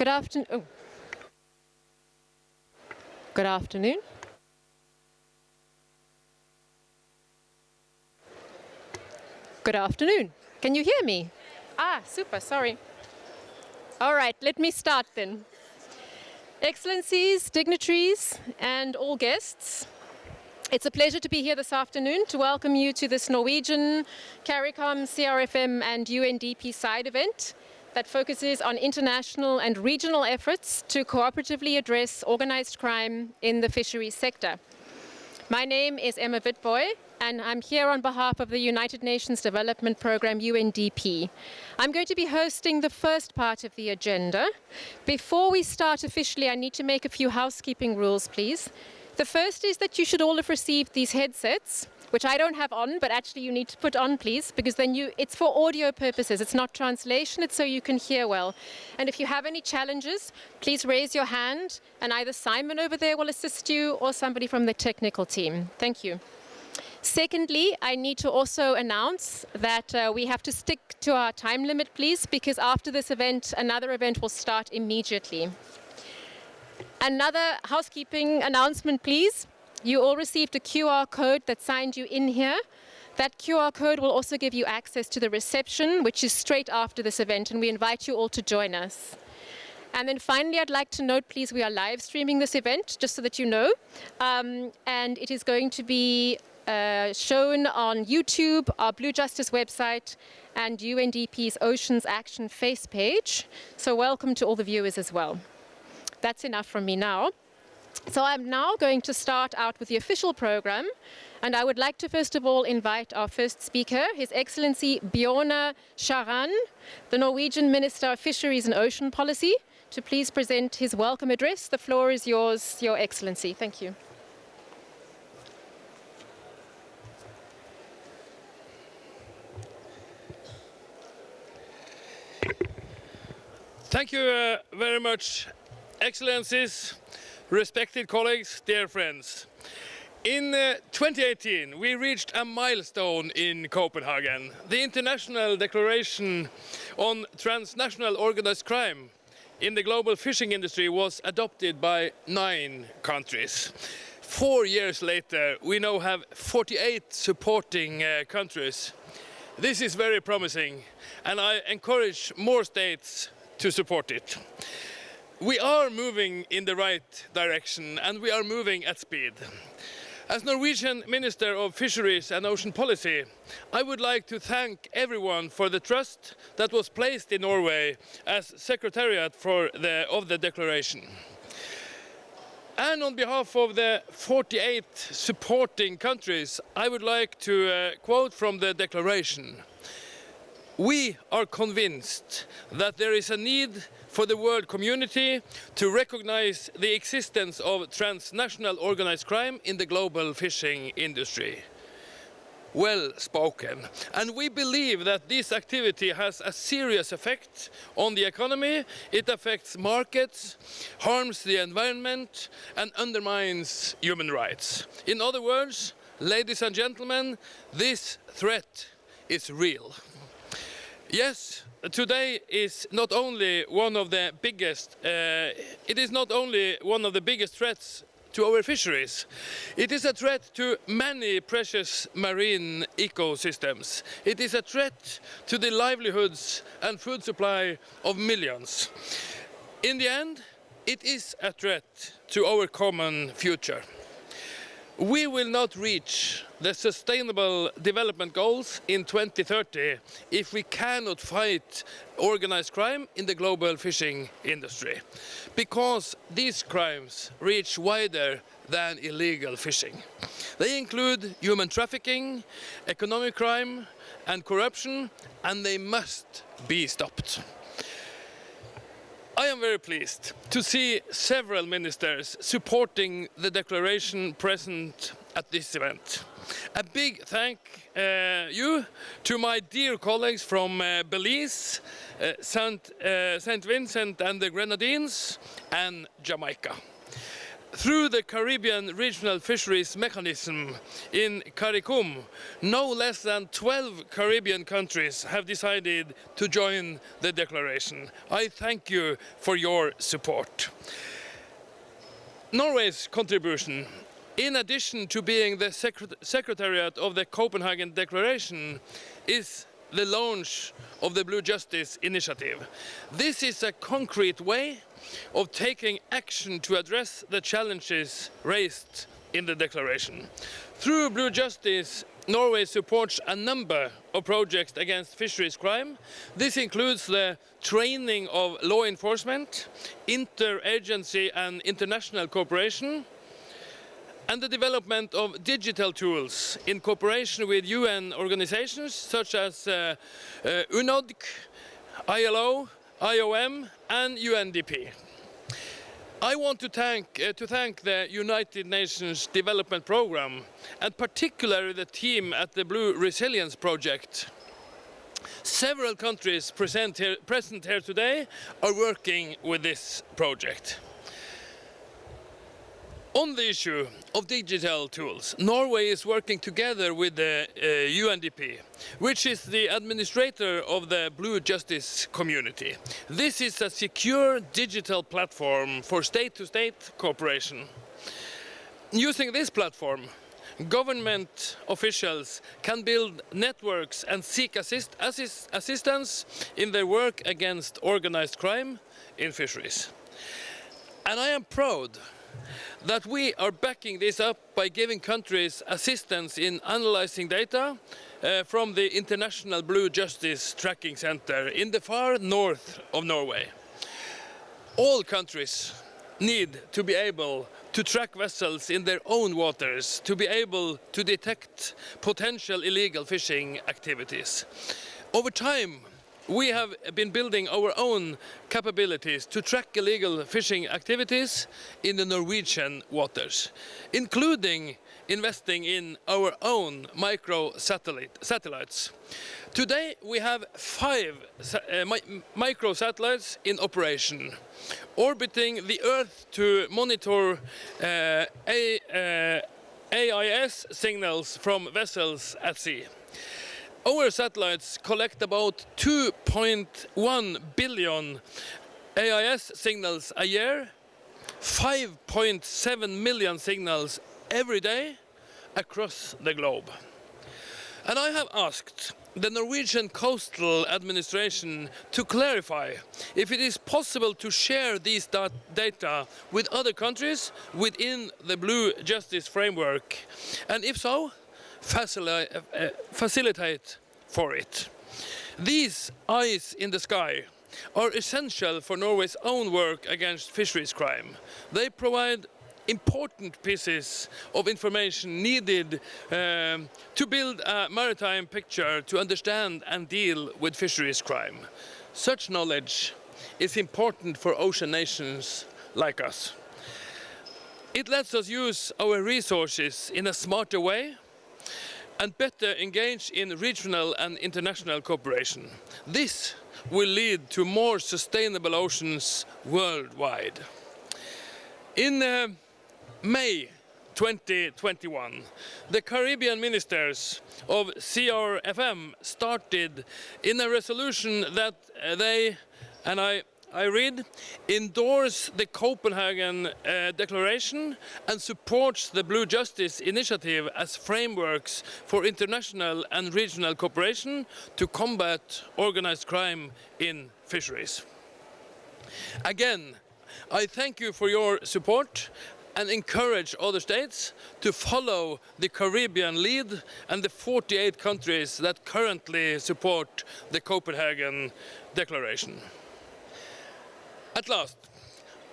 Good afternoon. Oh. Good afternoon. Good afternoon. Can you hear me? Ah, super, sorry. All right, let me start then. Excellencies, dignitaries, and all guests, it's a pleasure to be here this afternoon to welcome you to this Norwegian, CARICOM, CRFM, and UNDP side event that focuses on international and regional efforts to cooperatively address organized crime in the fisheries sector. My name is Emma Witboy, and I'm here on behalf of the United Nations Development Programme, UNDP. I'm going to be hosting the first part of the agenda. Before we start officially, I need to make a few housekeeping rules, please. The first is that you should all have received these headsets, which I don't have on, but actually you need to put on, please, because then it's for audio purposes. It's not translation, it's so you can hear well. And if you have any challenges, please raise your hand, and either Simon over there will assist you or somebody from the technical team. Thank you. Secondly, I need to also announce that we have to stick to our time limit, please, because after this event, another event will start immediately. Another housekeeping announcement, please. You all received a QR code that signed you in here. That QR code will also give you access to the reception, which is straight after this event, and we invite you all to join us. And then finally, I'd like to note, please, we are live streaming this event, just so that you know. And it is going to be shown on YouTube, our Blue Justice website, and UNDP's Oceans Action face page. So welcome to all the viewers as well. That's enough from me now. So I'm now going to start out with the official program, and I would like to first of all invite our first speaker, His Excellency Bjørnar Skjæran, the Norwegian Minister of Fisheries and Ocean Policy, to please present his welcome address. The floor is yours, Your Excellency. Thank you. Thank you very much, Excellencies, respected colleagues, dear friends. In 2018, we reached a milestone in Copenhagen. The International Declaration on Transnational Organized Crime in the global fishing industry was adopted by 9 countries. 4 years later, we now have 48 supporting countries. This is very promising, and I encourage more states to support it. We are moving in the right direction, and we are moving at speed. As Norwegian Minister of Fisheries and Ocean Policy, I would like to thank everyone for the trust that was placed in Norway as Secretariat of the Declaration. And on behalf of the 48 supporting countries, I would like to quote from the Declaration. We are convinced that there is a need for the world community to recognize the existence of transnational organized crime in the global fishing industry. Well spoken. And we believe that this activity has a serious effect on the economy. It affects markets, harms the environment, and undermines human rights. In other words, ladies and gentlemen, this threat is real. Yes, today is not only one of the biggest, threats to our fisheries. It is a threat to many precious marine ecosystems. It is a threat to the livelihoods and food supply of millions. In the end, it is a threat to our common future. We will not reach the Sustainable Development Goals in 2030 if we cannot fight organized crime in the global fishing industry, because these crimes reach wider than illegal fishing. They include human trafficking, economic crime, and corruption, and they must be stopped. I am very pleased to see several ministers supporting the declaration present at this event. A big thank you to my dear colleagues from Belize, St. Vincent and the Grenadines, and Jamaica. Through the Caribbean Regional Fisheries Mechanism in CARICOM, no less than 12 Caribbean countries have decided to join the declaration. I thank you for your support. Norway's contribution, in addition to being the Secretariat of the Copenhagen Declaration, is the launch of the Blue Justice Initiative. This is a concrete way of taking action to address the challenges raised in the declaration. Through Blue Justice, Norway supports a number of projects against fisheries crime. This includes the training of law enforcement, interagency and international cooperation, and the development of digital tools in cooperation with UN organizations such as UNODC, ILO, IOM and UNDP. I want to thank the United Nations Development Programme and particularly the team at the Blue Resilience Project. Several countries present here today are working with this project. On the issue of digital tools, Norway is working together with the UNDP, which is the administrator of the Blue Justice community. This is a secure digital platform for state-to-state cooperation. Using this platform, government officials can build networks and seek assistance in their work against organized crime in fisheries. And I am proud that we are backing this up by giving countries assistance in analyzing data from the International Blue Justice Tracking Center in the far north of Norway. All countries need to be able to track vessels in their own waters, to be able to detect potential illegal fishing activities. Over time, we have been building our own capabilities to track illegal fishing activities in the Norwegian waters, including investing in our own micro-satellites. Today we have 5 micro-satellites in operation, orbiting the Earth to monitor AIS signals from vessels at sea. Our satellites collect about 2.1 billion AIS signals a year, 5.7 million signals every day across the globe. And I have asked the Norwegian Coastal Administration to clarify if it is possible to share these data with other countries within the Blue Justice framework, and if so, facilitate for it. These eyes in the sky are essential for Norway's own work against fisheries crime. They provide important pieces of information needed to build a maritime picture to understand and deal with fisheries crime. Such knowledge is important for ocean nations like us. It lets us use our resources in a smarter way and better engage in regional and international cooperation. This will lead to more sustainable oceans worldwide. In May 2021, the Caribbean ministers of CRFM started in a resolution that they, and I read, endorse the Copenhagen Declaration and supports the Blue Justice Initiative as frameworks for international and regional cooperation to combat organized crime in fisheries. Again, I thank you for your support and encourage other states to follow the Caribbean lead and the 48 countries that currently support the Copenhagen Declaration. At last,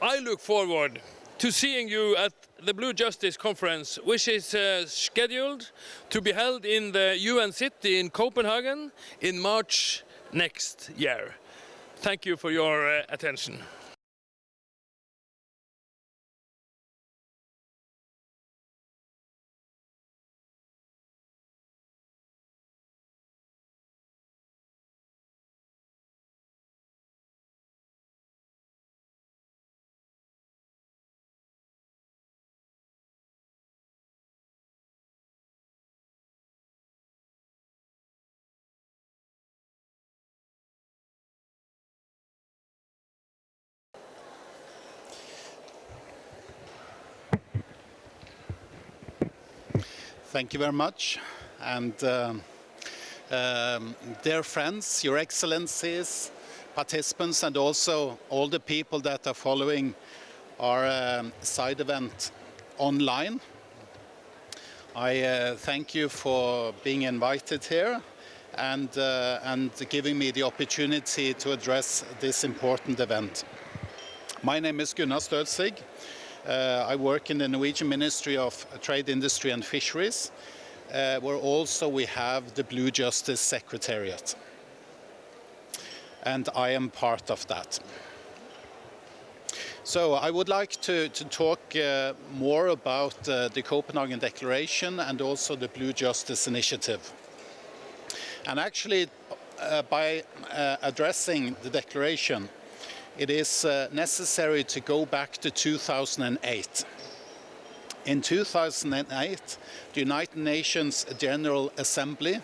I look forward to seeing you at the Blue Justice Conference, which is scheduled to be held in the UN city in Copenhagen in March next year. Thank you for your attention. Thank you very much. And dear friends, Your Excellencies, participants, and also all the people that are following our side event online. I thank you for being invited here and giving me the opportunity to address this important event. My name is Gunnar Stølsig. I work in the Norwegian Ministry of Trade, Industry and Fisheries, where also we have the Blue Justice Secretariat. And I am part of that. So I would like to talk more about the Copenhagen Declaration and also the Blue Justice Initiative. And actually, by addressing the declaration, it is necessary to go back to 2008. In 2008, the United Nations General Assembly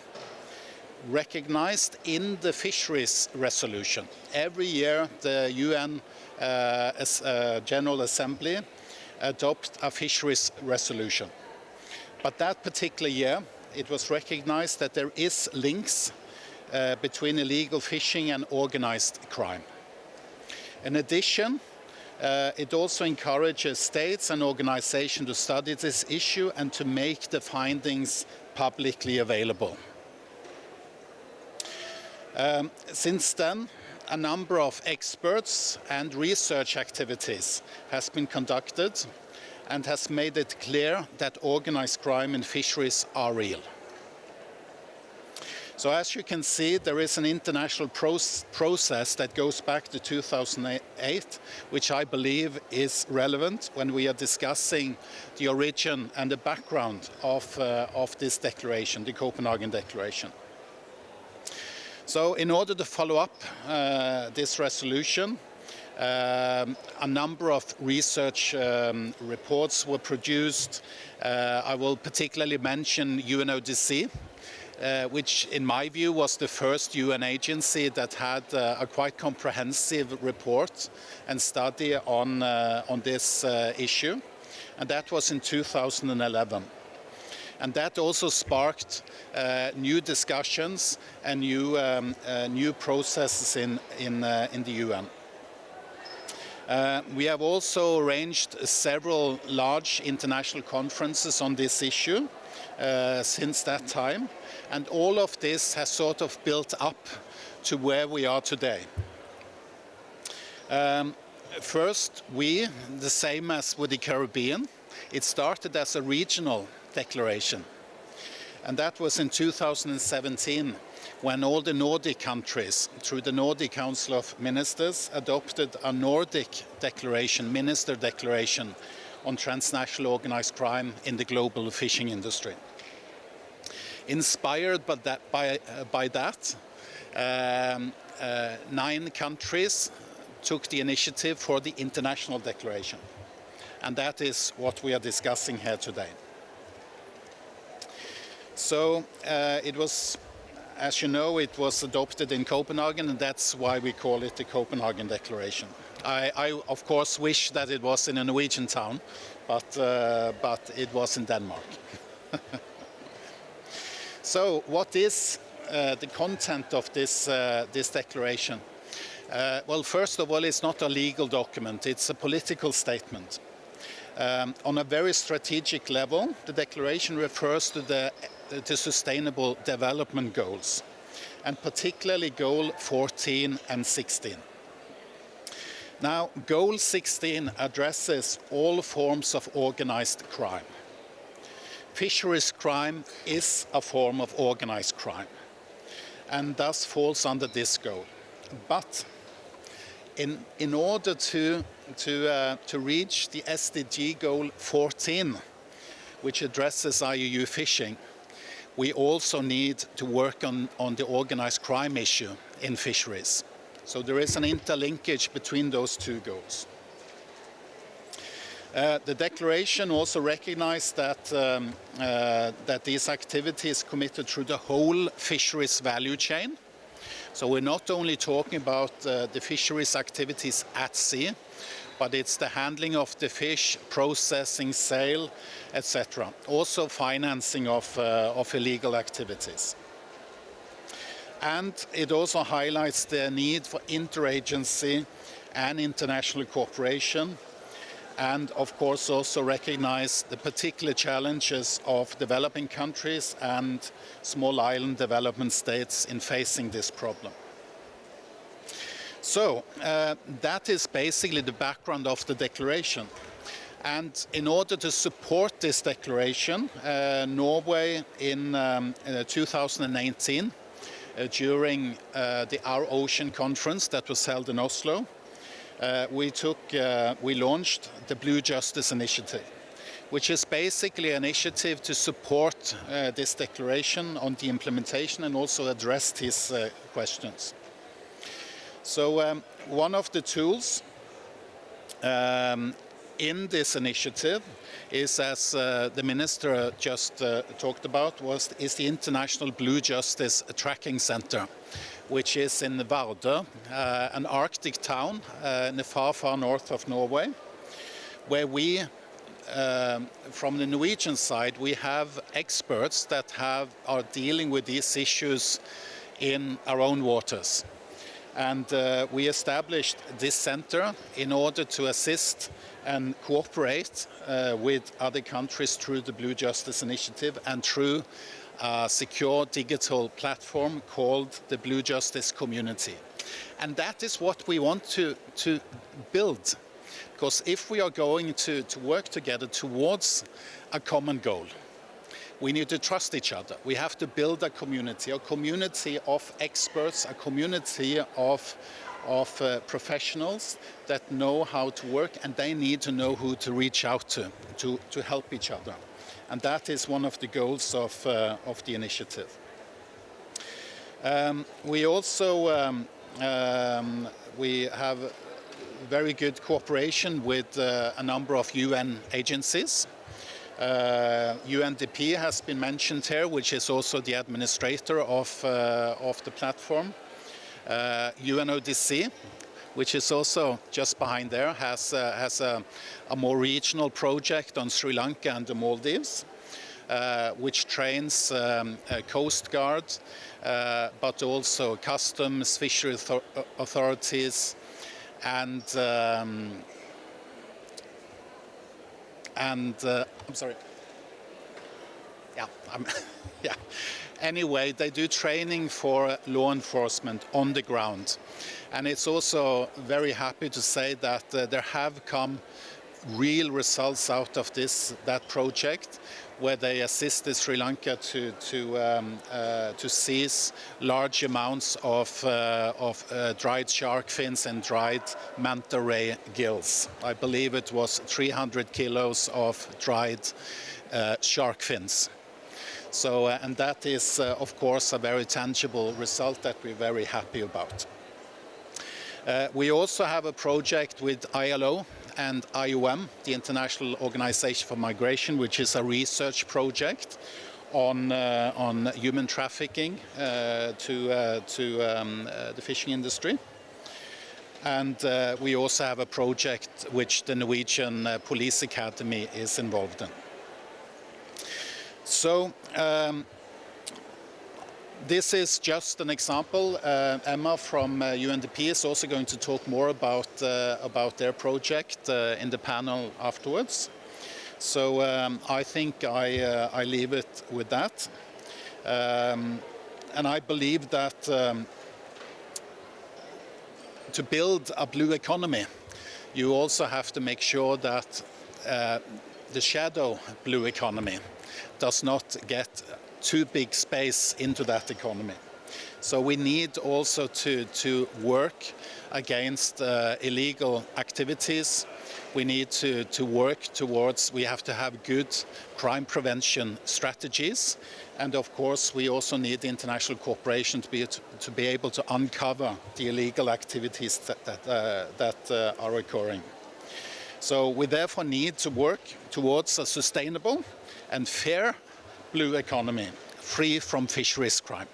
recognized in the Fisheries resolution. Every year, the UN General Assembly adopts a Fisheries resolution. But that particular year, it was recognized that there is links between illegal fishing and organized crime. In addition, it also encourages states and organizations to study this issue and to make the findings publicly available. Since then, a number of experts and research activities has been conducted and has made it clear that organized crime in fisheries are real. So as you can see, there is an international process that goes back to 2008, which I believe is relevant when we are discussing the origin and the background of this declaration, the Copenhagen Declaration. So in order to follow up this resolution, a number of research reports were produced. I will particularly mention UNODC, which in my view was the first UN agency that had a quite comprehensive report and study on this issue, and that was in 2011. And that also sparked new discussions and new processes in the UN. We have also arranged several large international conferences on this issue since that time. And all of this has sort of built up to where we are today. First, the same as with the Caribbean, it started as a regional declaration. And that was in 2017, when all the Nordic countries, through the Nordic Council of Ministers, adopted a Nordic Declaration, Minister Declaration, on transnational organized crime in the global fishing industry. Inspired by that, 9 countries took the initiative for the International Declaration. And that is what we are discussing here today. So it was, as you know, it was adopted in Copenhagen, and that's why we call it the Copenhagen Declaration. I of course wish that it was in a Norwegian town, but it was in Denmark. So what is the content of this declaration? Well, first of all, it's not a legal document, it's a political statement. On a very strategic level, the declaration refers to the Sustainable Development Goals, and particularly Goal 14 and 16. Now, Goal 16 addresses all forms of organized crime. Fisheries crime is a form of organized crime and thus falls under this goal. But in order to reach the SDG goal 14, which addresses IUU fishing, we also need to work on the organized crime issue in fisheries. So there is an interlinkage between those two goals. The declaration also recognized that these activities committed through the whole fisheries value chain. So we're not only talking about the fisheries activities at sea, but it's the handling of the fish, processing, sale, etc. Also financing of illegal activities. And it also highlights the need for interagency and international cooperation, and of course also recognize the particular challenges of developing countries and small island development states in facing this problem. So that is basically the background of the declaration. And in order to support this declaration, Norway in 2018, during the Our Ocean conference that was held in Oslo, we launched the Blue Justice Initiative, which is basically an initiative to support this declaration on the implementation and also address these questions. So one of the tools in this initiative is, as the minister just talked about, is the International Blue Justice Tracking Center, which is in Vardø, an Arctic town in the far, far north of Norway, where we, from the Norwegian side, we have experts that are dealing with these issues in our own waters. And we established this center in order to assist and cooperate with other countries through the Blue Justice Initiative and through a secure digital platform called the Blue Justice Community. And that is what we want to build, because if we are going to work together towards a common goal, we need to trust each other. We have to build a community of experts, a community of professionals that know how to work, and they need to know who to reach out to help each other. And that is one of the goals of the initiative. We also we have very good cooperation with a number of UN agencies. UNDP has been mentioned here, which is also the administrator of the platform. UNODC, which is also just behind there, has a more regional project on Sri Lanka and the Maldives, which trains Coast Guard, but also customs, fishery authorities, and I'm sorry. Yeah, yeah. Anyway, they do training for law enforcement on the ground. And it's also very happy to say that there have come real results out of that project, where they assisted Sri Lanka to seize large amounts of dried shark fins and dried manta ray gills. I believe it was 300 kilos of dried shark fins. So, and that is, of course, a very tangible result that we're very happy about. We also have a project with ILO and IOM, the International Organization for Migration, which is a research project on human trafficking to the fishing industry. And we also have a project which the Norwegian Police Academy is involved in. So this is just an example. Emma from UNDP is also going to talk more about their project in the panel afterwards. So I think I leave it with that. And I believe that to build a blue economy, you also have to make sure that the shadow blue economy does not get too big space into that economy. So we need also to work against illegal activities. We need to work towards, we have to have good crime prevention strategies. And of course, we also need international cooperation to be able to uncover the illegal activities that are occurring. So we therefore need to work towards a sustainable and fair blue economy, free from fisheries crime.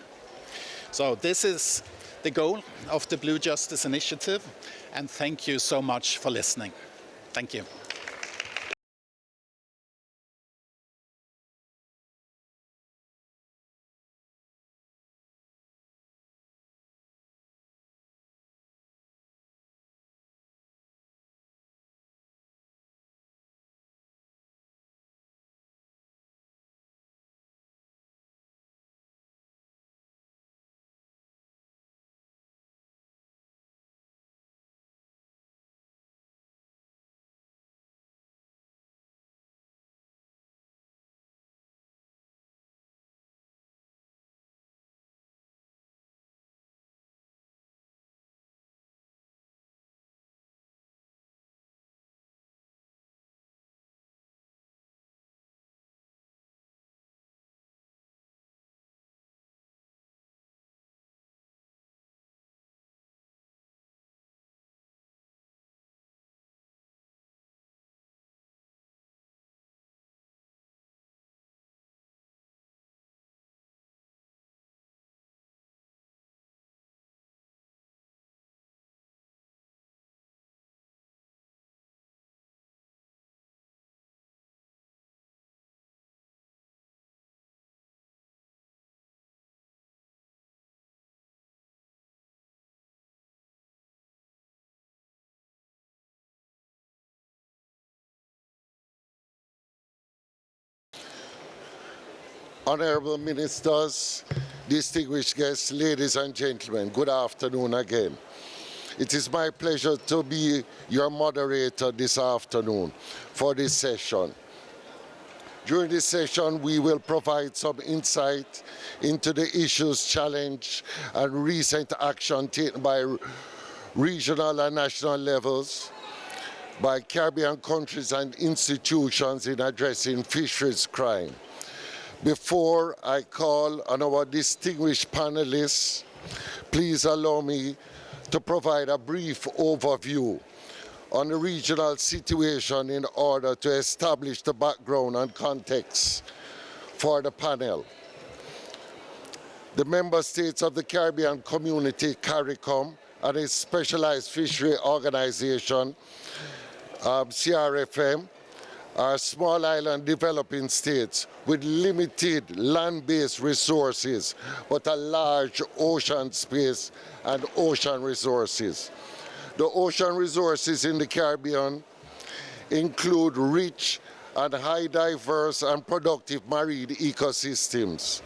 So this is the goal of the Blue Justice Initiative, and thank you so much for listening. Thank you. Honourable Ministers, distinguished guests, ladies and gentlemen, good afternoon again. It is my pleasure to be your moderator this afternoon for this session. During this session, we will provide some insight into the issues, challenge, and recent action taken by regional and national levels by Caribbean countries and institutions in addressing fisheries crime. Before I call on our distinguished panelists, please allow me to provide a brief overview on the regional situation in order to establish the background and context for the panel. The member states of the Caribbean Community, CARICOM, and its specialized fishery organization, CRFM, are small island developing states with limited land-based resources, but a large ocean space and ocean resources. The ocean resources in the Caribbean include rich and high diverse and productive marine ecosystems,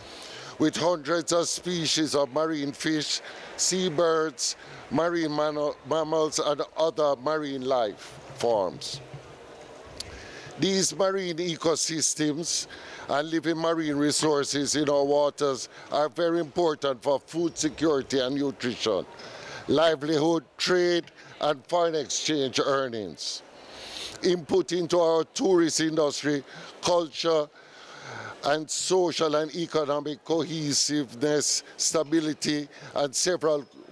with hundreds of species of marine fish, seabirds, marine mammals, and other marine life forms. These marine ecosystems and living marine resources in our waters are very important for food security and nutrition, livelihood, trade, and foreign exchange earnings. Input into our tourist industry, culture, and social and economic cohesiveness, stability, and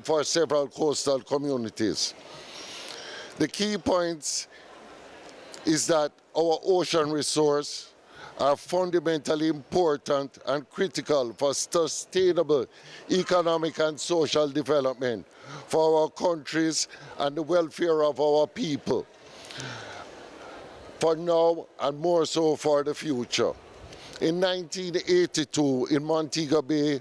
for several coastal communities. The key points is that our ocean resources are fundamentally important and critical for sustainable economic and social development for our countries and the welfare of our people, for now and more so for the future. In 1982, in Montego Bay,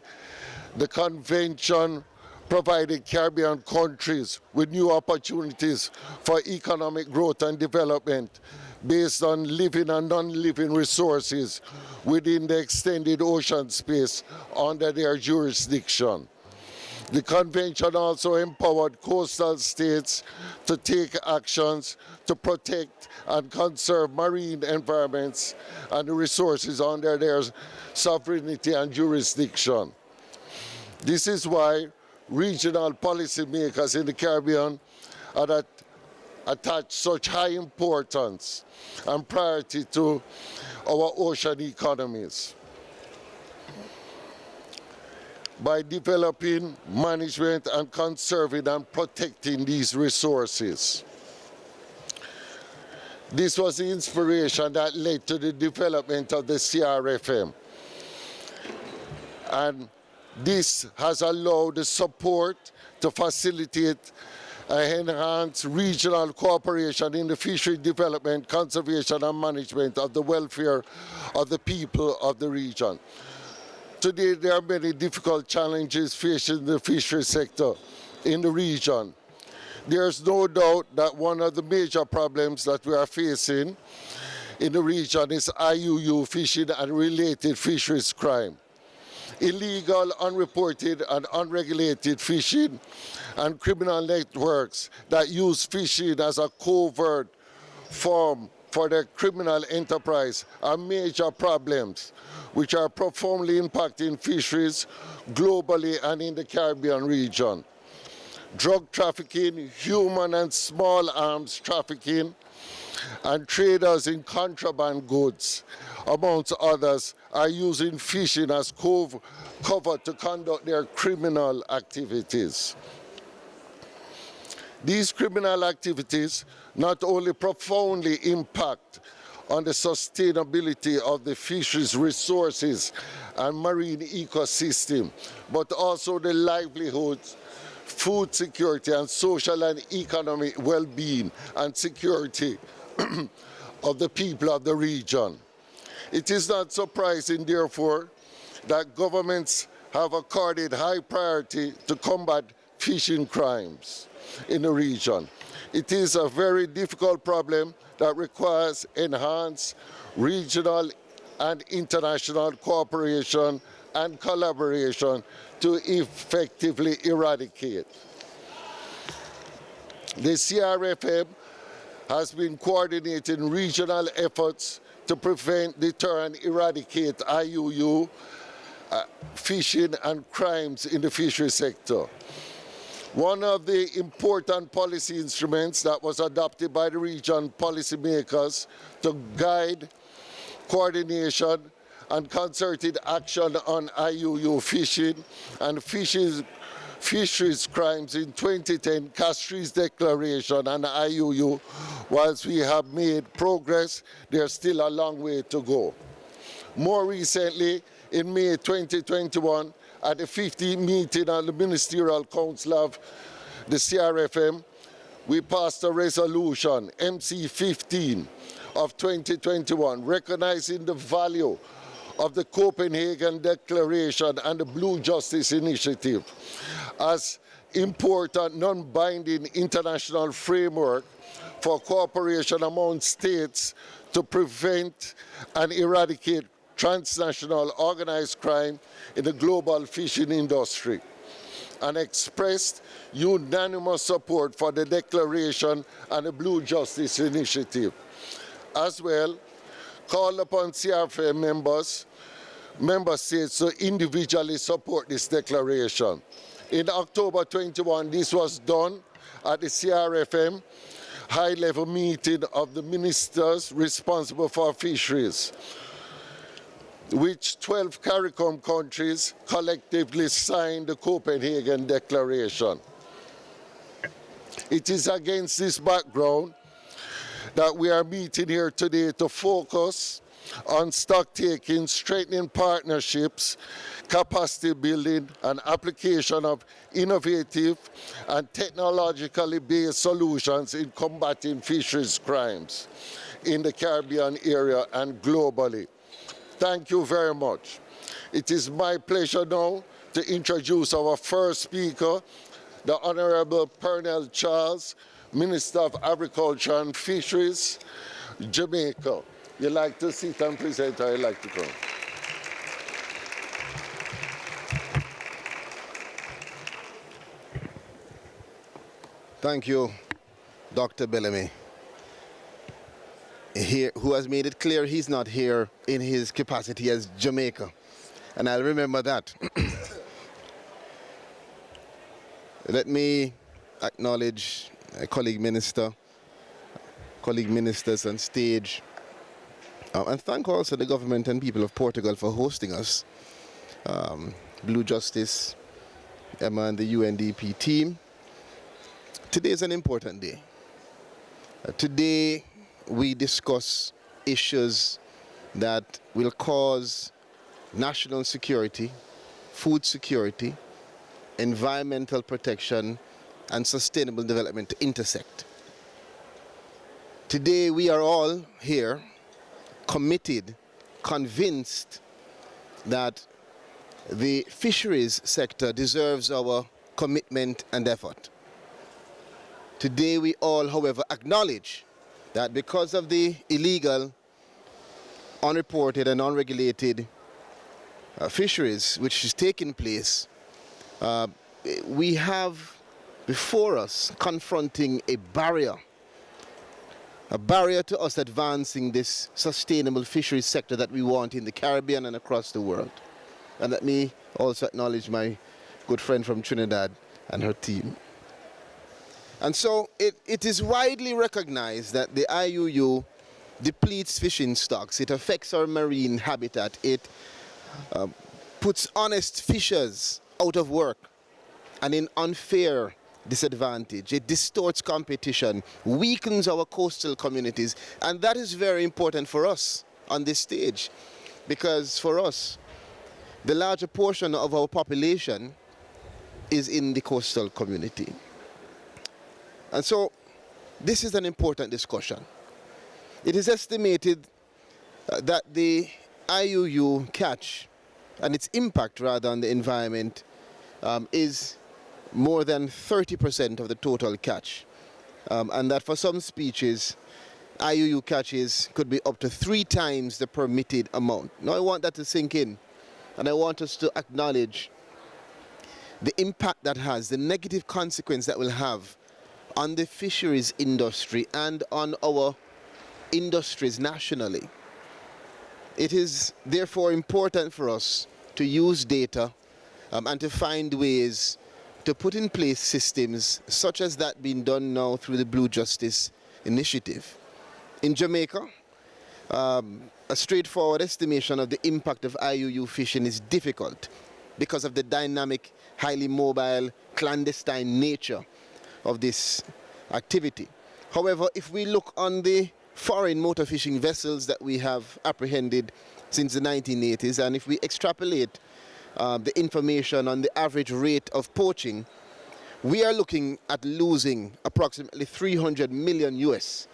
the convention provided Caribbean countries with new opportunities for economic growth and development based on living and non-living resources within the extended ocean space under their jurisdiction. The convention also empowered coastal states to take actions to protect and conserve marine environments and the resources under their sovereignty and jurisdiction. This is why regional policymakers in the Caribbean attach such high importance and priority to our ocean economies. By developing, management, and conserving and protecting these resources. This was the inspiration that led to the development of the CRFM. And this has allowed the support to facilitate enhance regional cooperation in the fishery development, conservation and management of the welfare of the people of the region. Today there are many difficult challenges facing the fishery sector in the region. There's no doubt that one of the major problems that we are facing in the region is IUU fishing and related fisheries crime. Illegal, unreported and unregulated fishing and criminal networks that use fishing as a covert form for their criminal enterprise are major problems which are profoundly impacting fisheries globally and in the Caribbean region. Drug trafficking, human and small arms trafficking, and traders in contraband goods, amongst others, are using fishing as cover to conduct their criminal activities. These criminal activities not only profoundly impact on the sustainability of the fisheries resources and marine ecosystem, but also the livelihoods, food security and social and economic well-being and security of the people of the region. It is not surprising, therefore, that governments have accorded high priority to combat fishing crimes in the region. It is a very difficult problem that requires enhanced regional and international cooperation and collaboration to effectively eradicate. The CRFM has been coordinating regional efforts to prevent, deter and eradicate IUU fishing and crimes in the fishery sector. One of the important policy instruments that was adopted by the region policymakers to guide coordination and concerted action on IUU fishing and fisheries crimes in 2010, Fisheries Declaration and IUU. Whilst we have made progress, there's still a long way to go. More recently, in May 2021, at the 50th meeting of the Ministerial Council of the CRFM, we passed a resolution, MC15 of 2021, recognizing the value of the Copenhagen Declaration and the Blue Justice Initiative as important non-binding international framework for cooperation among states to prevent and eradicate transnational organized crime in the global fishing industry, and expressed unanimous support for the declaration and the Blue Justice Initiative. As well, called upon CRFM member states to individually support this declaration. In October 21, this was done at the CRFM high-level meeting of the ministers responsible for fisheries, which 12 CARICOM countries collectively signed the Copenhagen Declaration. It is against this background that we are meeting here today to focus on stock-taking, strengthening partnerships, capacity building, and application of innovative and technologically based solutions in combating fisheries crimes in the Caribbean area and globally. Thank you very much. It is my pleasure now to introduce our first speaker, the Honorable Perez Charles, Minister of Agriculture and Fisheries, Jamaica. You like to sit and present, or you like to come? Thank you, Dr. Bellamy, who has made it clear he's not here in his capacity as Jamaica. And I'll remember that. Let me acknowledge a colleague ministers on stage, and thank also the government and people of Portugal for hosting us. Blue Justice, Emma and the UNDP team. Today is an important day. Today we discuss issues that will cause national security, food security, environmental protection, and sustainable development to intersect. Today we are all here committed, convinced that the fisheries sector deserves our commitment and effort. Today we all, however, acknowledge that because of the illegal, unreported and unregulated fisheries which is taking place, we have before us confronting a barrier to us advancing this sustainable fisheries sector that we want in the Caribbean and across the world. And let me also acknowledge my good friend from Trinidad and her team. And so it is widely recognized that the IUU depletes fishing stocks. It affects our marine habitat. It puts honest fishers out of work and in unfair disadvantage. It distorts competition, weakens our coastal communities, and that is very important for us on this stage, because for us, the larger portion of our population is in the coastal community. And so this is an important discussion. It is estimated that the IUU catch and its impact rather on the environment is more than 30% of the total catch. And that for some species, IUU catches could be up to 3 times the permitted amount. Now I want that to sink in, and I want us to acknowledge the impact that has, the negative consequence that will have on the fisheries industry and on our industries nationally. It is therefore important for us to use data and to find ways to put in place systems such as that being done now through the Blue Justice Initiative. In Jamaica, a straightforward estimation of the impact of IUU fishing is difficult because of the dynamic, highly mobile, clandestine nature of this activity. However, if we look on the foreign motor fishing vessels that we have apprehended since the 1980s, and if we extrapolate the information on the average rate of poaching, we are looking at losing approximately 300 million US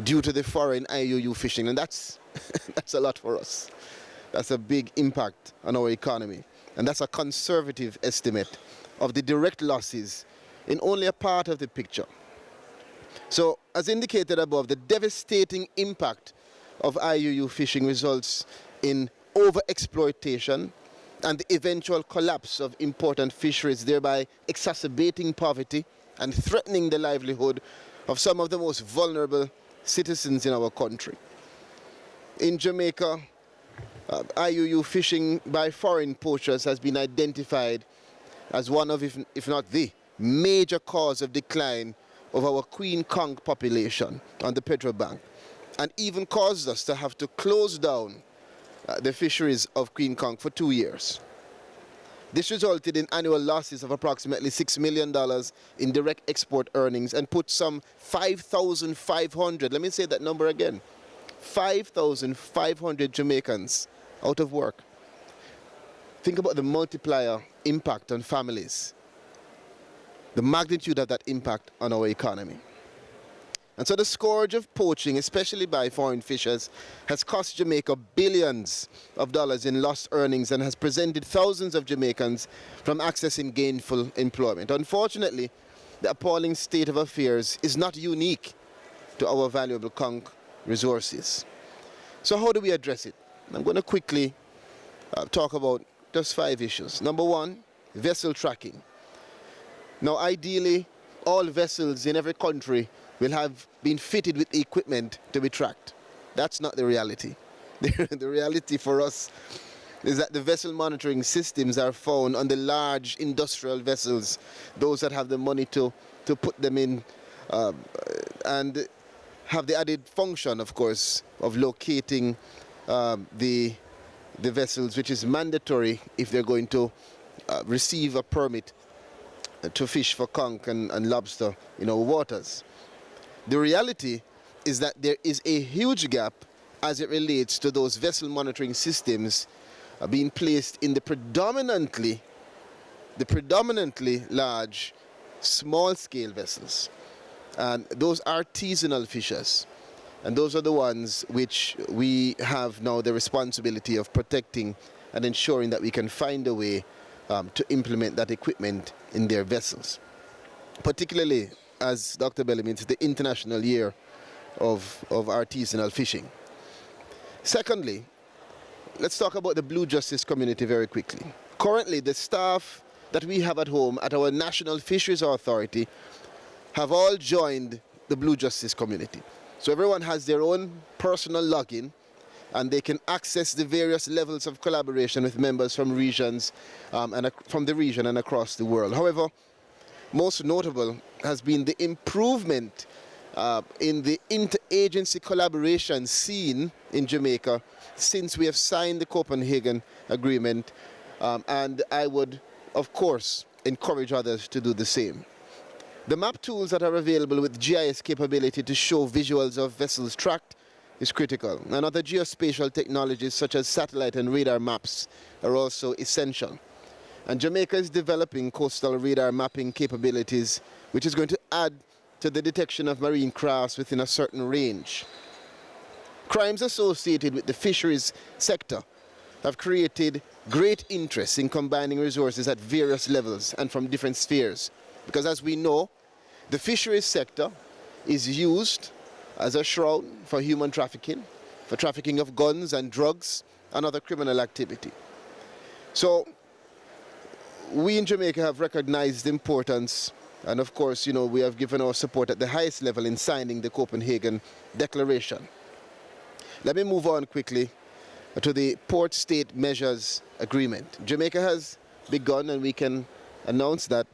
due to the foreign IUU fishing, and that's that's a lot for us. That's a big impact on our economy, and that's a conservative estimate of the direct losses in only a part of the picture. So, as indicated above, the devastating impact of IUU fishing results in overexploitation and the eventual collapse of important fisheries, thereby exacerbating poverty and threatening the livelihood of some of the most vulnerable citizens in our country. In Jamaica, IUU fishing by foreign poachers has been identified as one of, if not the major cause of decline of our queen conch population on the Pedro Bank, and even caused us to have to close down the fisheries of queen conch for 2 years. This resulted in annual losses of approximately $6 million in direct export earnings and put some 5,500, let me say that number again, 5,500 Jamaicans out of work. Think about the multiplier impact on families, the magnitude of that impact on our economy. And so the scourge of poaching, especially by foreign fishers, has cost Jamaica billions of dollars in lost earnings and has prevented thousands of Jamaicans from accessing gainful employment. Unfortunately, the appalling state of affairs is not unique to our valuable conch resources. So how do we address it? I'm going to quickly talk about just 5 issues. Number 1, vessel tracking. Now, ideally, all vessels in every country will have been fitted with equipment to be tracked. That's not the reality. The reality for us is that the vessel monitoring systems are found on the large industrial vessels, those that have the money to put them in, and have the added function, of course, of locating the vessels, which is mandatory if they're going to receive a permit to fish for conch and lobster in our waters. The reality is that there is a huge gap as it relates to those vessel monitoring systems being placed in the predominantly large small-scale vessels. And those artisanal fishers. And those are the ones which we have now the responsibility of protecting and ensuring that we can find a way to implement that equipment in their vessels. Particularly, as Dr. Bellamy, it's the International Year of Artisanal Fishing. Secondly, let's talk about the Blue Justice community very quickly. Currently, the staff that we have at home at our National Fisheries Authority have all joined the Blue Justice community. So everyone has their own personal login, and they can access the various levels of collaboration with members from regions from the region and across the world. However, most notable has been the improvement in the interagency collaboration seen in Jamaica since we have signed the Copenhagen Agreement, and I would, of course, encourage others to do the same. The map tools that are available with GIS capability to show visuals of vessels tracked is critical, and other geospatial technologies such as satellite and radar maps are also essential. And Jamaica is developing coastal radar mapping capabilities, which is going to add to the detection of marine crafts within a certain range. Crimes associated with the fisheries sector have created great interest in combining resources at various levels and from different spheres. Because as we know, the fisheries sector is used as a shroud for human trafficking, for trafficking of guns and drugs and other criminal activity. So we in Jamaica have recognized the importance, and of course, you know, we have given our support at the highest level in signing the Copenhagen Declaration. Let me move on quickly to the Port State Measures Agreement. Jamaica has begun, and we can announce that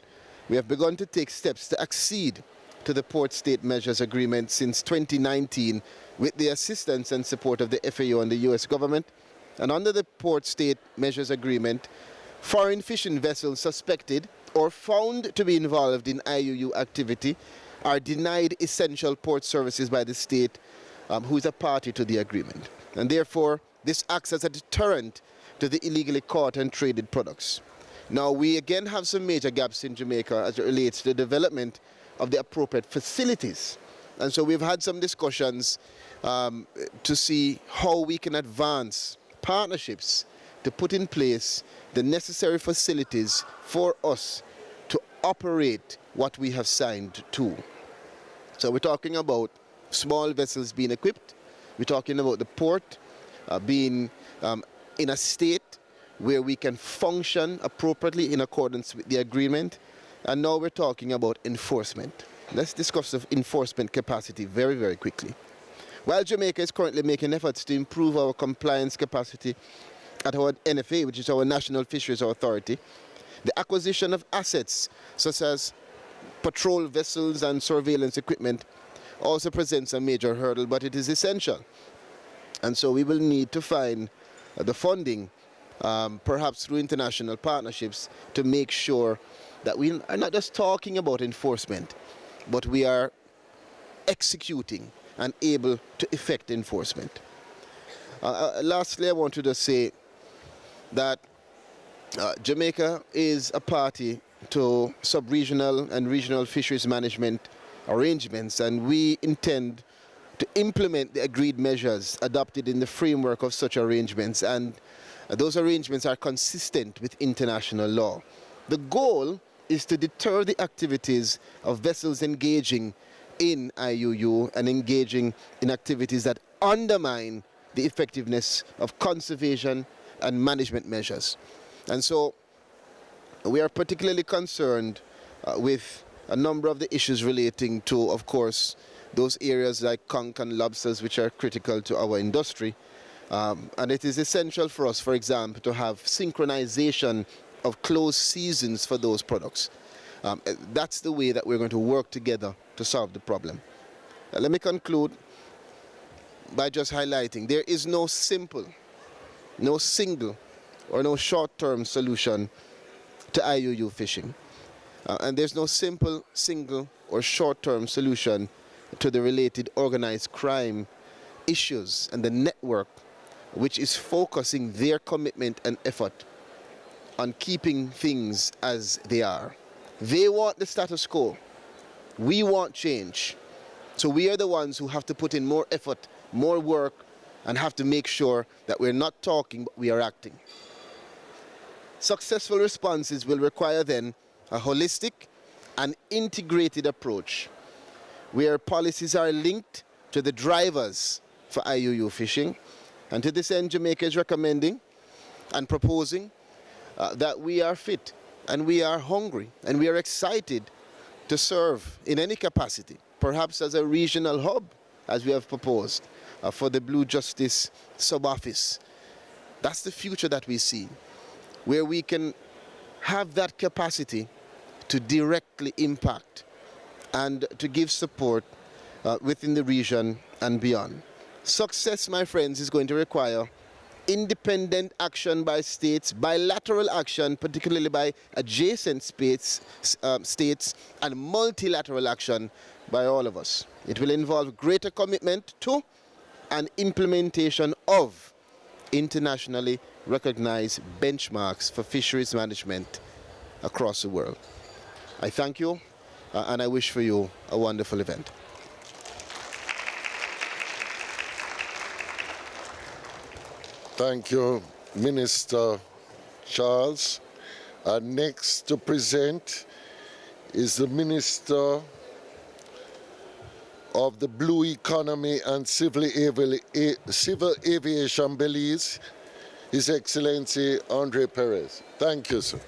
we have begun to take steps to accede to the Port State Measures Agreement since 2019 with the assistance and support of the FAO and the US government. And under the Port State Measures Agreement, foreign fishing vessels suspected or found to be involved in IUU activity are denied essential port services by the state who is a party to the agreement. And therefore, this acts as a deterrent to the illegally caught and traded products. Now, we again have some major gaps in Jamaica as it relates to the development of the appropriate facilities. And so we've had some discussions to see how we can advance partnerships to put in place the necessary facilities for us to operate what we have signed to. So we're talking about small vessels being equipped. We're talking about the port being in a state where we can function appropriately in accordance with the agreement. And now we're talking about enforcement. Let's discuss the enforcement capacity very, very quickly. While Jamaica is currently making efforts to improve our compliance capacity at our NFA, which is our National Fisheries Authority, the acquisition of assets such as patrol vessels and surveillance equipment also presents a major hurdle, but it is essential. And so we will need to find the funding, perhaps through international partnerships, to make sure that we are not just talking about enforcement, but we are executing and able to effect enforcement. Lastly, I want to just say that Jamaica is a party to sub-regional and regional fisheries management arrangements, and we intend to implement the agreed measures adopted in the framework of such arrangements, and those arrangements are consistent with international law. The goal is to deter the activities of vessels engaging in IUU and engaging in activities that undermine the effectiveness of conservation and management measures. And so we are particularly concerned with a number of the issues relating to, of course, those areas like conch and lobsters, which are critical to our industry. And it is essential for us, for example, to have synchronization of closed seasons for those products. That's the way that we're going to work together to solve the problem. Let me conclude by just highlighting there is no simple, no single, or no short-term solution to IUU fishing. And there's no simple, single, or short-term solution to the related organized crime issues and the network which is focusing their commitment and effort on keeping things as they are. They want the status quo. We want change. So we are the ones who have to put in more effort, more work, and have to make sure that we're not talking, but we are acting. Successful responses will require then a holistic and integrated approach, where policies are linked to the drivers for IUU fishing. And to this end, Jamaica is recommending and proposing that we are fit and we are hungry and we are excited to serve in any capacity, perhaps as a regional hub, as we have proposed, for the Blue Justice sub-office. That's the future that we see, where we can have that capacity to directly impact and to give support within the region and beyond. Success, my friends, is going to require independent action by states, bilateral action, particularly by adjacent states, and multilateral action by all of us. It will involve greater commitment to and implementation of internationally recognized benchmarks for fisheries management across the world. I thank you, and I wish for you a wonderful event. Thank you, Minister Charles. Next to present is the Minister of the Blue Economy and Civil Aviation, Belize, His Excellency Andre Perez. Thank you, sir.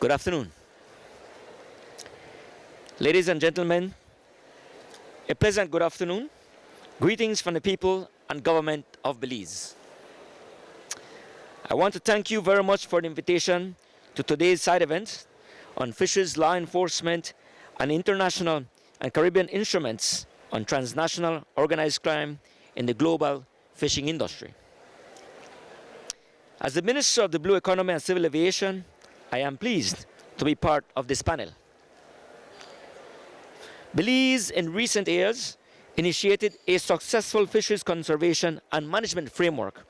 Good afternoon. Ladies and gentlemen, a pleasant good afternoon. Greetings from the people and government of Belize. I want to thank you very much for the invitation to today's side event on fisheries law enforcement and international and Caribbean instruments on transnational organized crime in the global fishing industry. As the Minister of the Blue Economy and Civil Aviation, I am pleased to be part of this panel. Belize, in recent years, initiated a successful fisheries conservation and management framework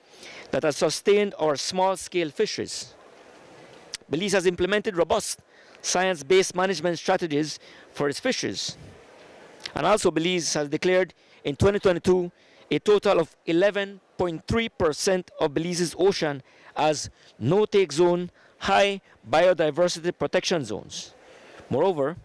that has sustained our small-scale fisheries. Belize has implemented robust science-based management strategies for its fisheries. And also Belize has declared in 2022 a total of 11.3% of Belize's ocean as no-take zone, high biodiversity protection zones. Moreover,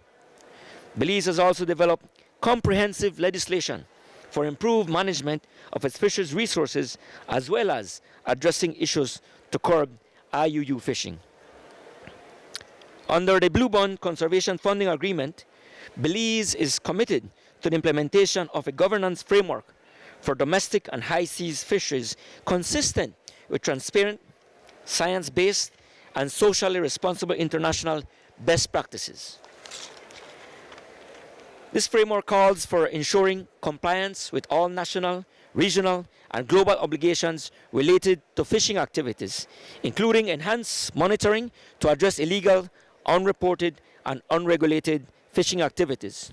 Belize has also developed comprehensive legislation for improved management of its fisheries resources, as well as addressing issues to curb IUU fishing. Under the Blue Bond Conservation Funding Agreement, Belize is committed to the implementation of a governance framework for domestic and high seas fisheries consistent with transparent, science-based, and socially responsible international best practices. This framework calls for ensuring compliance with all national, regional, and global obligations related to fishing activities, including enhanced monitoring to address illegal, unreported, and unregulated fishing activities.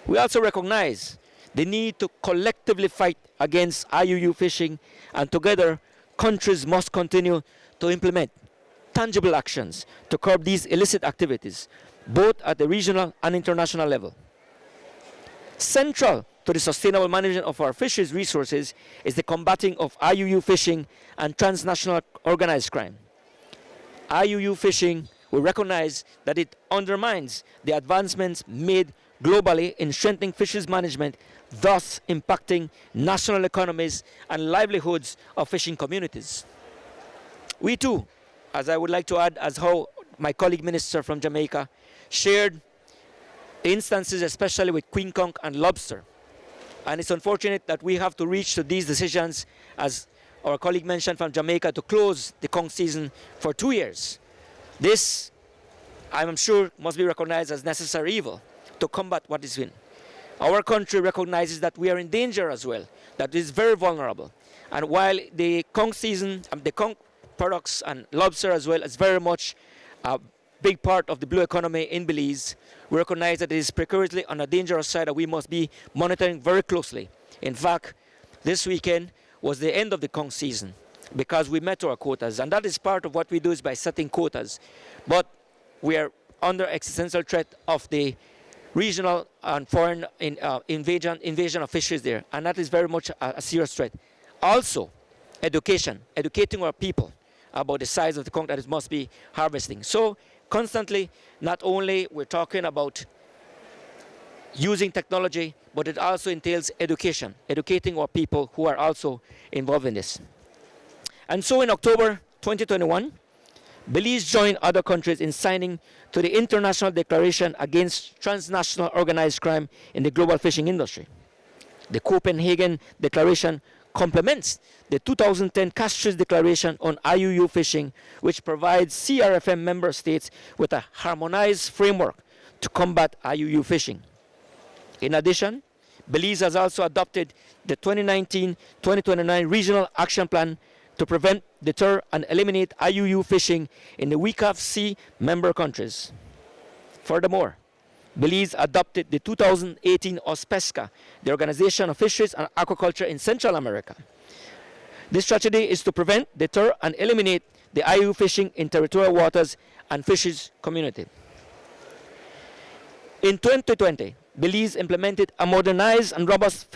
We also recognize the need to collectively fight against IUU fishing, and together, countries must continue to implement tangible actions to curb these illicit activities, both at the regional and international level. Central to the sustainable management of our fisheries resources is the combating of IUU fishing and transnational organized crime. IUU fishing, we recognize that it undermines the advancements made globally in strengthening fisheries management, thus impacting national economies and livelihoods of fishing communities. We too, as I would like to add, as how my colleague minister from Jamaica shared instances, especially with queen conch and lobster. And it's unfortunate that we have to reach to these decisions, as our colleague mentioned from Jamaica, to close the conch season for 2 years. This, I'm sure, must be recognized as necessary evil to combat what is in. Our country recognizes that we are in danger as well, that it is very vulnerable. And while the conch season, the conch products and lobster as well is very much a big part of the blue economy in Belize, We recognize that it is precariously on a dangerous side that we must be monitoring very closely. In fact, this weekend was the end of the conch season because we met our quotas, and that is part of what we do is by setting quotas. But we are under existential threat of the regional and foreign invasion of fisheries there, and that is very much a serious threat. Also, educating our people about the size of the conch that it must be harvesting. So constantly, not only we're talking about using technology, but it also entails educating our people who are also involved in this. And so in October 2021, Belize joined other countries in signing to the International Declaration against transnational organized crime in the global fishing industry. The Copenhagen Declaration complements the 2010 Fisheries Declaration on IUU fishing, which provides CRFM member states with a harmonized framework to combat IUU fishing. In addition, Belize has also adopted the 2019-2029 Regional Action Plan to prevent, deter, and eliminate IUU fishing in the WCAF Sea member countries. Furthermore, Belize adopted the 2018 OSPESCA, the Organization of Fisheries and Aquaculture in Central America. This strategy is to prevent, deter, and eliminate the IUU fishing in territorial waters and fisheries community. In 2020, Belize implemented a modernized and robust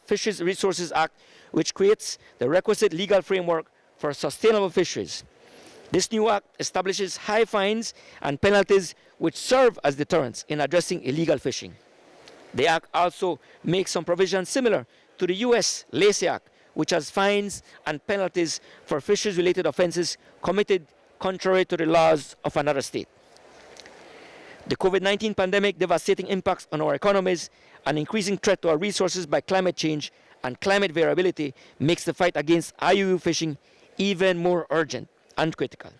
Fisheries Resources Act, which creates the requisite legal framework for sustainable fisheries. This new act establishes high fines and penalties which serve as deterrents in addressing illegal fishing. The act also makes some provisions similar to the US Lacey Act, which has fines and penalties for fisheries-related offenses committed contrary to the laws of another state. The COVID-19 pandemic devastating impacts on our economies and increasing threat to our resources by climate change and climate variability makes the fight against IUU fishing even more urgent and critical.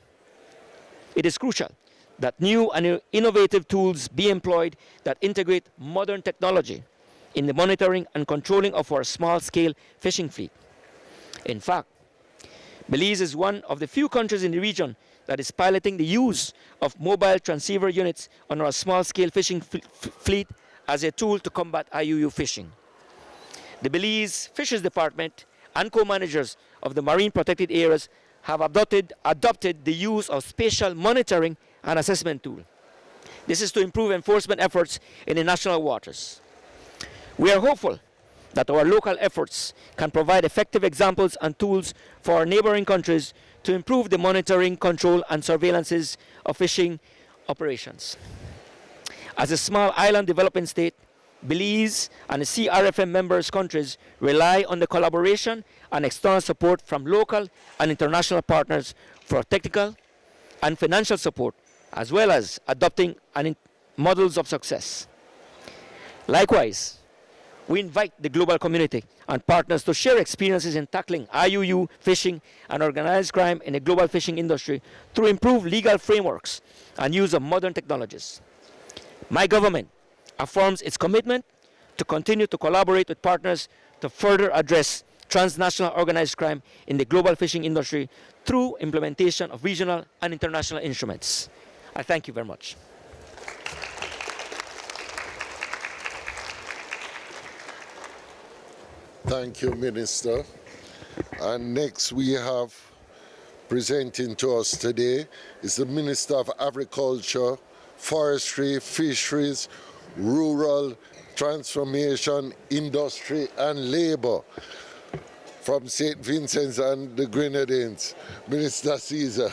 It is crucial that new and innovative tools be employed that integrate modern technology in the monitoring and controlling of our small-scale fishing fleet. In fact, Belize is one of the few countries in the region that is piloting the use of mobile transceiver units on our small-scale fishing fleet as a tool to combat IUU fishing. The Belize Fisheries Department and co-managers of the marine protected areas have adopted the use of spatial monitoring and assessment tool. This is to improve enforcement efforts in the national waters. We are hopeful that our local efforts can provide effective examples and tools for our neighboring countries to improve the monitoring, control, and surveillances of fishing operations. As a small island developing state, Belize and the CRFM members countries rely on the collaboration and external support from local and international partners for technical and financial support, as well as adopting models of success. Likewise, we invite the global community and partners to share experiences in tackling IUU fishing and organized crime in the global fishing industry through improved legal frameworks and use of modern technologies. My government affirms its commitment to continue to collaborate with partners to further address transnational organized crime in the global fishing industry through implementation of regional and international instruments. I thank you very much. Thank you, Minister. And next we have presenting to us today is the Minister of Agriculture, Forestry, Fisheries, Rural Transformation, Industry and Labour from St. Vincent and the Grenadines, Minister Caesar.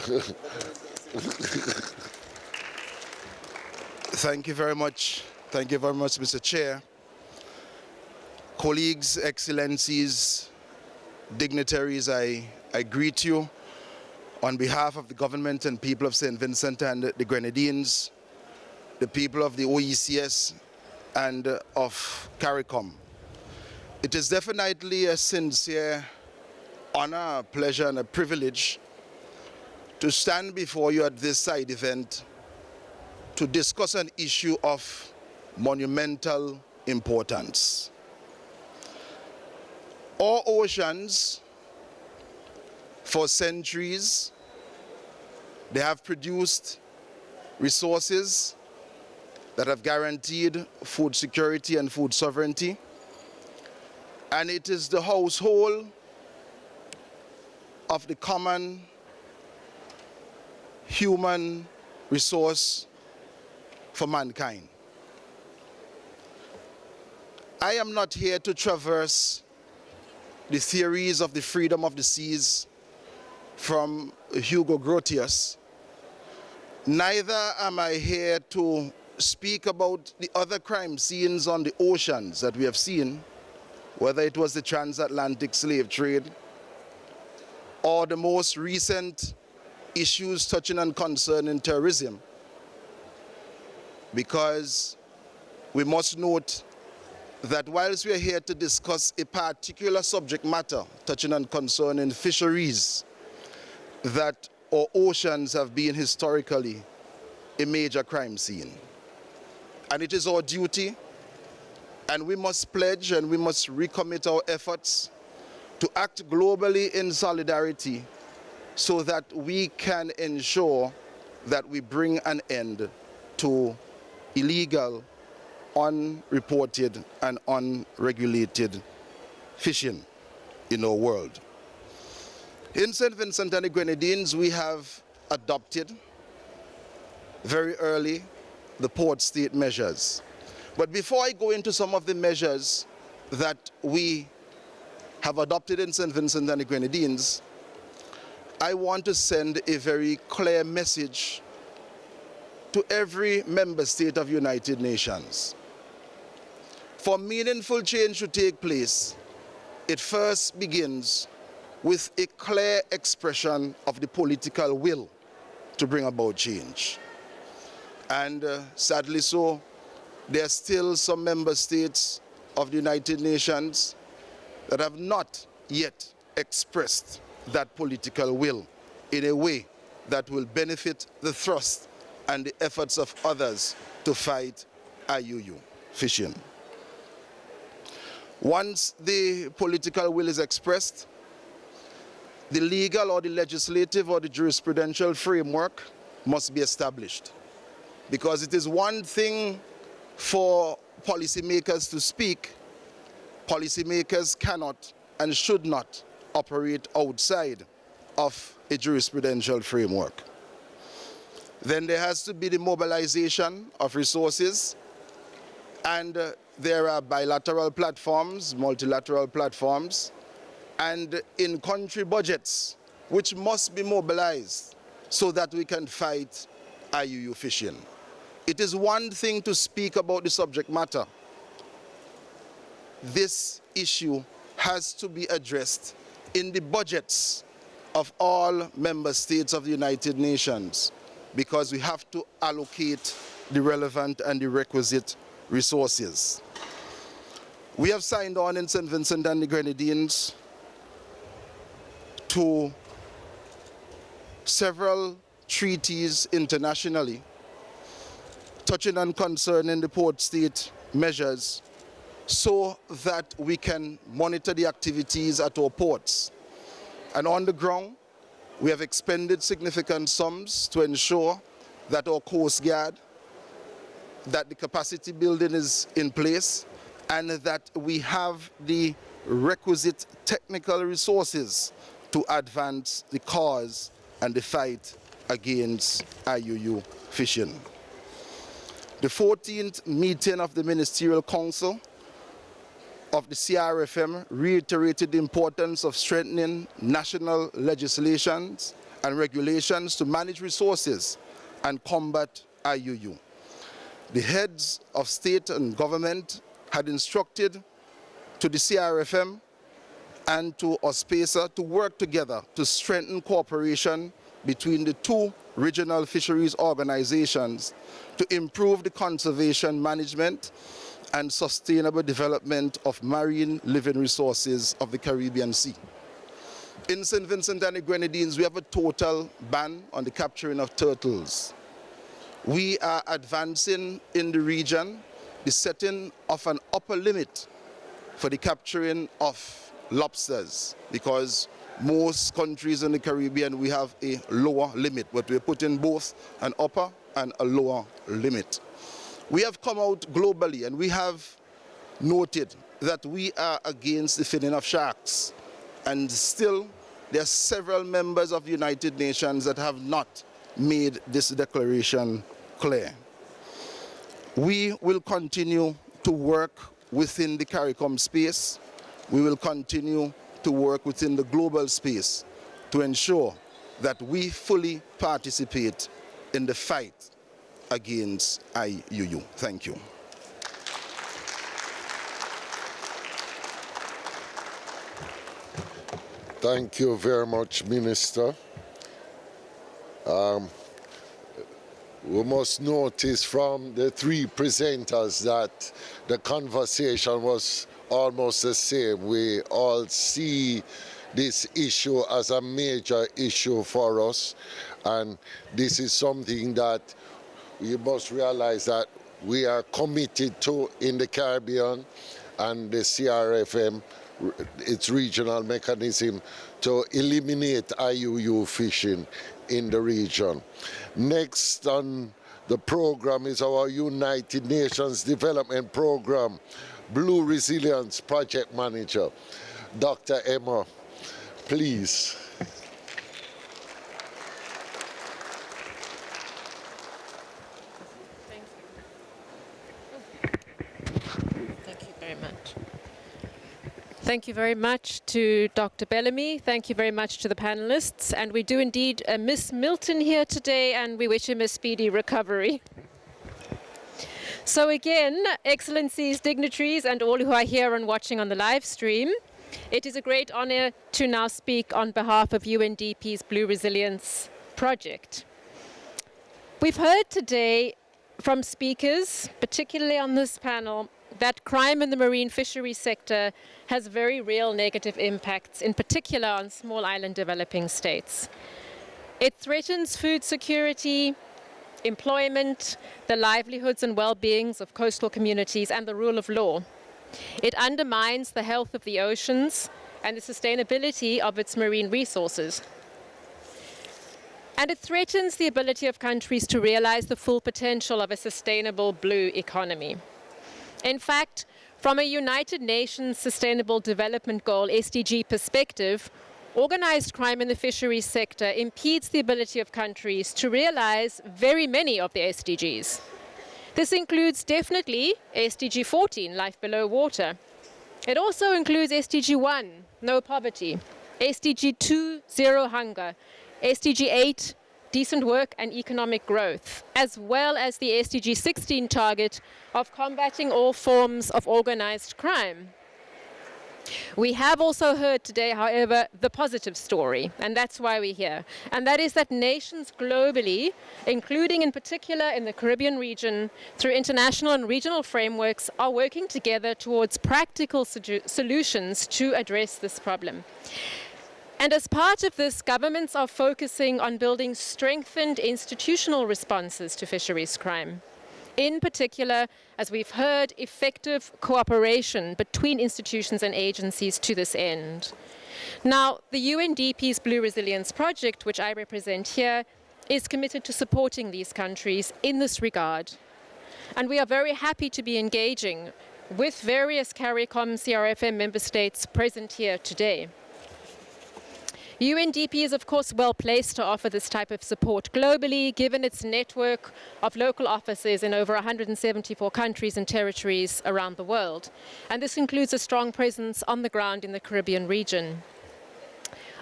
Thank you very much. Thank you very much, Mr. Chair. Colleagues, Excellencies, dignitaries, I greet you on behalf of the government and people of St. Vincent and the Grenadines, the people of the OECS and of CARICOM. It is definitely a sincere honor, a pleasure and a privilege to stand before you at this side event to discuss an issue of monumental importance. Our oceans, for centuries, they have produced resources that have guaranteed food security and food sovereignty. And it is the household of the common human resource for mankind. I am not here to traverse the theories of the freedom of the seas from Hugo Grotius. Neither am I here to speak about the other crime scenes on the oceans that we have seen, whether it was the transatlantic slave trade or the most recent issues touching and concerning terrorism, because we must note that whilst we are here to discuss a particular subject matter touching and concerning fisheries, that our oceans have been historically a major crime scene. And it is our duty, and we must pledge and we must recommit our efforts to act globally in solidarity so that we can ensure that we bring an end to illegal, unreported and unregulated fishing in our world. In St. Vincent and the Grenadines, we have adopted very early the port state measures. But before I go into some of the measures that we have adopted in St. Vincent and the Grenadines, I want to send a very clear message to every member state of United Nations. For meaningful change to take place, it first begins with a clear expression of the political will to bring about change. And sadly so, there are still some member states of the United Nations that have not yet expressed that political will in a way that will benefit the thrust and the efforts of others to fight IUU fishing. Once the political will is expressed, the legal or the legislative or the jurisprudential framework must be established. Because it is one thing for policymakers to speak, policymakers cannot and should not operate outside of a jurisprudential framework. Then there has to be the mobilization of resources, and there are bilateral platforms, multilateral platforms, and in-country budgets which must be mobilized so that we can fight IUU fishing. It is one thing to speak about the subject matter. This issue has to be addressed in the budgets of all member states of the United Nations, because we have to allocate the relevant and the requisite resources. We have signed on in St. Vincent and the Grenadines to several treaties internationally touching and concerning the port state measures so that we can monitor the activities at our ports. And on the ground, we have expended significant sums to ensure that our Coast Guard, that the capacity building is in place, and that we have the requisite technical resources to advance the cause and the fight against IUU fishing. The 14th meeting of the Ministerial Council of the CRFM reiterated the importance of strengthening national legislations and regulations to manage resources and combat IUU. The heads of state and government had instructed to the CRFM and to OSPESA to work together to strengthen cooperation between the two regional fisheries organizations to improve the conservation, management, and sustainable development of marine living resources of the Caribbean Sea. In St. Vincent and the Grenadines, we have a total ban on the capturing of turtles. We are advancing in the region the setting of an upper limit for the capturing of lobsters, because most countries in the Caribbean, we have a lower limit, but we're putting both an upper and a lower limit. We have come out globally and we have noted that we are against the finning of sharks. And still, there are several members of the United Nations that have not made this declaration clear. We will continue to work within the CARICOM space. We will continue to work within the global space to ensure that we fully participate in the fight against IUU. Thank you. Thank you very much, Minister. We must notice from the three presenters that the conversation was almost the same. We all see this issue as a major issue for us, and this is something that we must realize that we are committed to in the Caribbean, and the CRFM, its regional mechanism to eliminate IUU fishing in the region. Next on the program is our United Nations Development Program Blue Resilience Project Manager, Dr. Emma, please. Thank you very much. Thank you very much to Dr. Bellamy. Thank you very much to the panelists. And we do indeed miss Milton here today, and we wish him a speedy recovery. So again, Excellencies, dignitaries, and all who are here and watching on the live stream, it is a great honor to now speak on behalf of UNDP's Blue Resilience Project. We've heard today from speakers, particularly on this panel, that crime in the marine fisheries sector has very real negative impacts, in particular on small island developing states. It threatens food security, employment, the livelihoods and well-beings of coastal communities, and the rule of law. It undermines the health of the oceans and the sustainability of its marine resources. And it threatens the ability of countries to realize the full potential of a sustainable blue economy. In fact, from a United Nations Sustainable Development Goal, SDG perspective, organized crime in the fisheries sector impedes the ability of countries to realize very many of the SDGs. This includes definitely SDG 14, life below water. It also includes SDG 1, no poverty, SDG 2, zero hunger, SDG 8, decent work and economic growth, as well as the SDG 16 target of combating all forms of organized crime. We have also heard today, however, the positive story, and that's why we're here. And that is that nations globally, including in particular in the Caribbean region, through international and regional frameworks, are working together towards practical solutions to address this problem. And as part of this, governments are focusing on building strengthened institutional responses to fisheries crime. In particular, as we've heard, effective cooperation between institutions and agencies to this end. Now, the UNDP's Blue Resilience Project, which I represent here, is committed to supporting these countries in this regard. And we are very happy to be engaging with various CARICOM CRFM member states present here today. UNDP is, of course, well placed to offer this type of support globally, given its network of local offices in over 174 countries and territories around the world. And this includes a strong presence on the ground in the Caribbean region.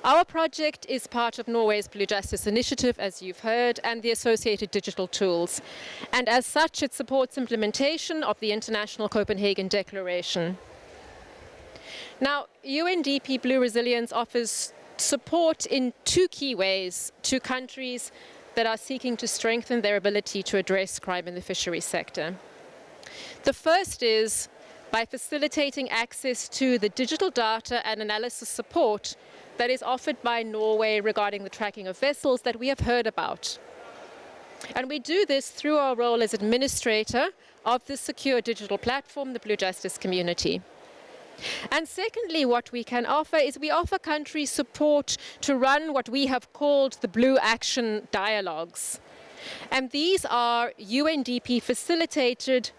Our project is part of Norway's Blue Justice Initiative, as you've heard, and the associated digital tools. And as such, it supports implementation of the international Copenhagen Declaration. Now, UNDP Blue Resilience offers support in two key ways to countries that are seeking to strengthen their ability to address crime in the fisheries sector. The first is by facilitating access to the digital data and analysis support that is offered by Norway regarding the tracking of vessels that we have heard about. And we do this through our role as administrator of the secure digital platform, the Blue Justice Community. And secondly, what we can offer is we offer countries support to run what we have called the Blue Action Dialogues. And these are UNDP facilitated,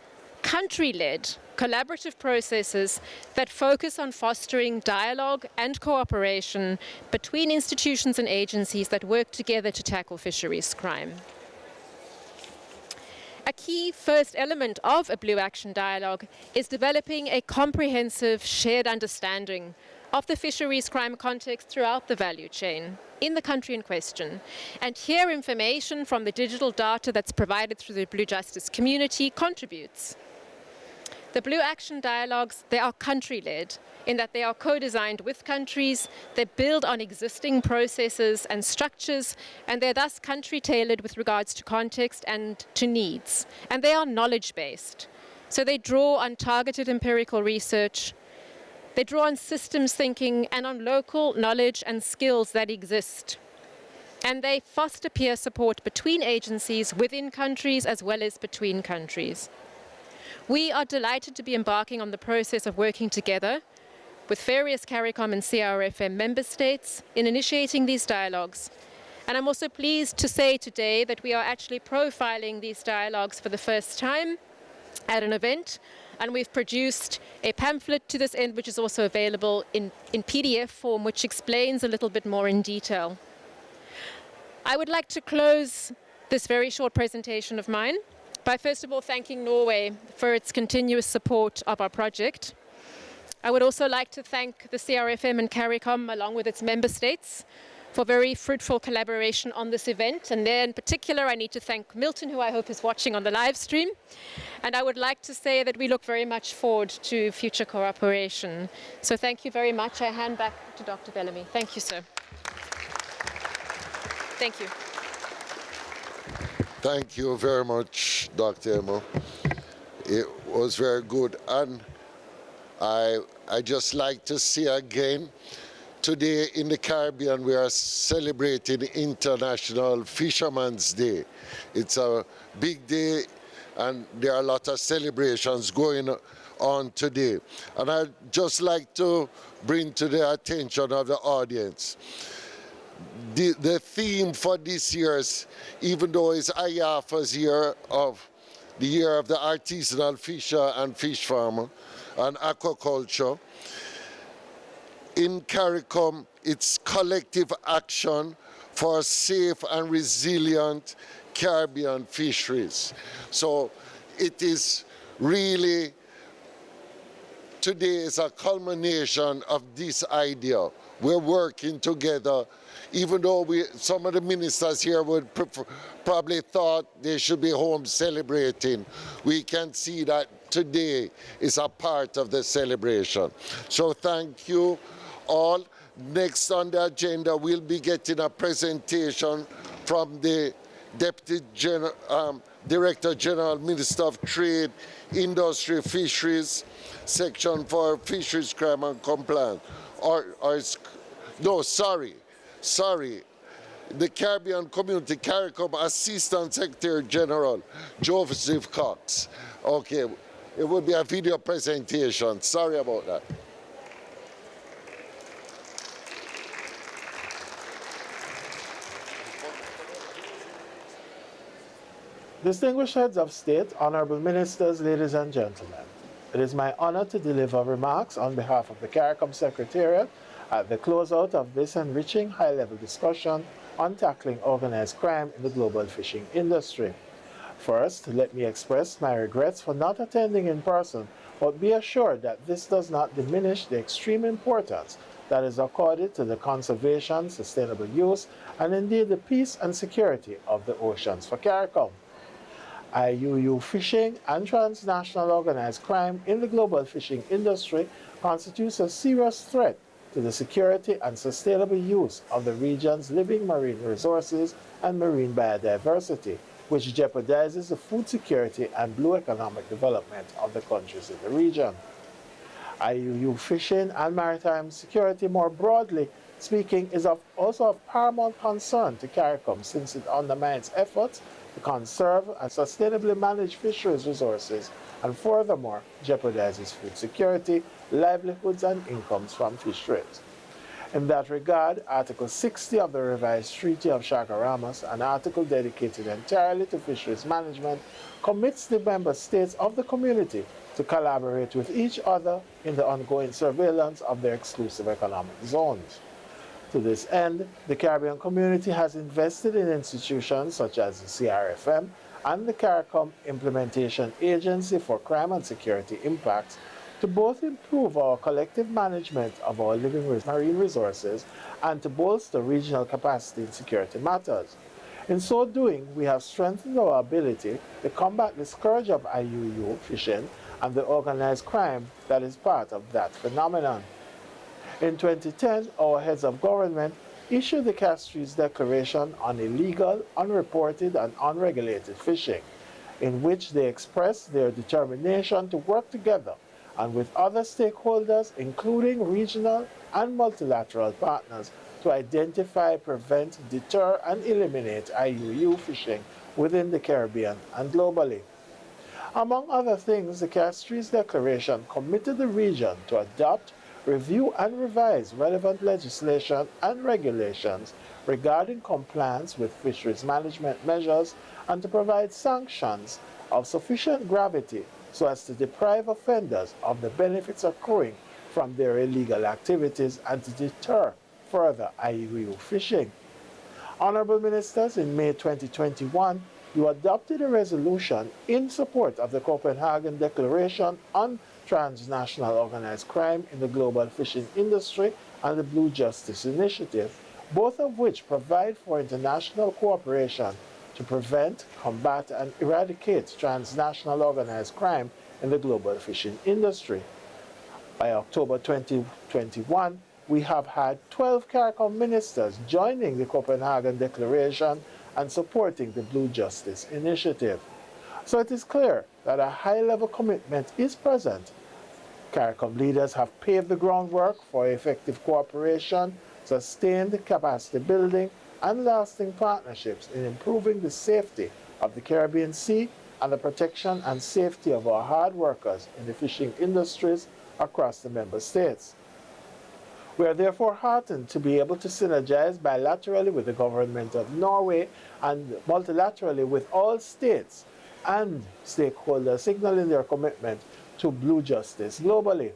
country-led collaborative processes that focus on fostering dialogue and cooperation between institutions and agencies that work together to tackle fisheries crime. A key first element of a Blue Action Dialogue is developing a comprehensive shared understanding of the fisheries crime context throughout the value chain in the country in question, and here information from the digital data that's provided through the Blue Justice community contributes. The Blue Action Dialogues, they are country-led in that they are co-designed with countries, they build on existing processes and structures, and they're thus country-tailored with regards to context and to needs. And they are knowledge-based. So they draw on targeted empirical research, they draw on systems thinking and on local knowledge and skills that exist. And they foster peer support between agencies within countries as well as between countries. We are delighted to be embarking on the process of working together with various CARICOM and CRFM member states in initiating these dialogues. And I'm also pleased to say today that we are actually profiling these dialogues for the first time at an event, and we've produced a pamphlet to this end which is also available in PDF form, which explains a little bit more in detail. I would like to close this very short presentation of mine by first of all thanking Norway for its continuous support of our project. I would also like to thank the CRFM and CARICOM along with its member states for very fruitful collaboration on this event. And there in particular, I need to thank Milton, who I hope is watching on the live stream. And I would like to say that we look very much forward to future cooperation. So thank you very much. I hand back to Dr. Bellamy. Thank you, sir. Thank you. Thank you very much, Dr. Emma. It was very good. And I just like to see again, today in the Caribbean, we are celebrating International Fisherman's Day. It's a big day, and there are a lot of celebrations going on today. And I'd just like to bring to the attention of the audience, the theme for this year's, even though it's IAFA's year of the year of the artisanal fisher and fish farmer and aquaculture, in CARICOM, it's collective action for safe and resilient Caribbean fisheries. So it is really, today is a culmination of this idea. We're working together, even though some of the ministers here would probably thought they should be home celebrating. We can see that today is a part of the celebration. So thank you all. Next on the agenda, we'll be getting a presentation from the Deputy Director General, Minister of Trade, Industry, Fisheries, Section for Fisheries Crime and Compliance. Sorry. The Caribbean Community CARICOM Assistant Secretary General, Joseph Cox. Okay, it will be a video presentation. Sorry about that. Distinguished heads of state, honorable ministers, ladies and gentlemen, it is my honor to deliver remarks on behalf of the CARICOM Secretariat at the closeout of this enriching high-level discussion on tackling organized crime in the global fishing industry. First, let me express my regrets for not attending in person, but be assured that this does not diminish the extreme importance that is accorded to the conservation, sustainable use, and indeed the peace and security of the oceans for CARICOM. IUU fishing and transnational organized crime in the global fishing industry constitutes a serious threat to the security and sustainable use of the region's living marine resources and marine biodiversity, which jeopardizes the food security and blue economic development of the countries in the region. IUU fishing and maritime security more broadly speaking is also of paramount concern to CARICOM since it undermines efforts to conserve and sustainably manage fisheries resources and furthermore jeopardizes food security, livelihoods and incomes from fisheries. In that regard, Article 60 of the revised Treaty of Chaguaramas, an article dedicated entirely to fisheries management, commits the member states of the community to collaborate with each other in the ongoing surveillance of their exclusive economic zones. To this end, the Caribbean community has invested in institutions such as the CRFM and the CARICOM Implementation Agency for Crime and Security Impacts to both improve our collective management of our living marine resources and to bolster regional capacity in security matters. In so doing, we have strengthened our ability to combat the scourge of IUU fishing and the organized crime that is part of that phenomenon. In 2010, our heads of government issued the Fisheries Declaration on illegal, unreported, and unregulated fishing, in which they expressed their determination to work together and with other stakeholders, including regional and multilateral partners, to identify, prevent, deter, and eliminate IUU fishing within the Caribbean and globally. Among other things, the Fisheries Declaration committed the region to adopt, review, and revise relevant legislation and regulations regarding compliance with fisheries management measures and to provide sanctions of sufficient gravity so as to deprive offenders of the benefits accruing from their illegal activities and to deter further IUU fishing. Honorable Ministers, in May 2021, you adopted a resolution in support of the Copenhagen Declaration on transnational organized crime in the global fishing industry and the Blue Justice Initiative, both of which provide for international cooperation to prevent, combat, and eradicate transnational organized crime in the global fishing industry. By October 2021, we have had 12 CARICOM ministers joining the Copenhagen Declaration and supporting the Blue Justice Initiative. So it is clear that a high-level commitment is present. CARICOM leaders have paved the groundwork for effective cooperation, sustained capacity building, and lasting partnerships in improving the safety of the Caribbean Sea and the protection and safety of our hard workers in the fishing industries across the member states. We are therefore heartened to be able to synergize bilaterally with the government of Norway and multilaterally with all states and stakeholders signaling their commitment to Blue Justice globally.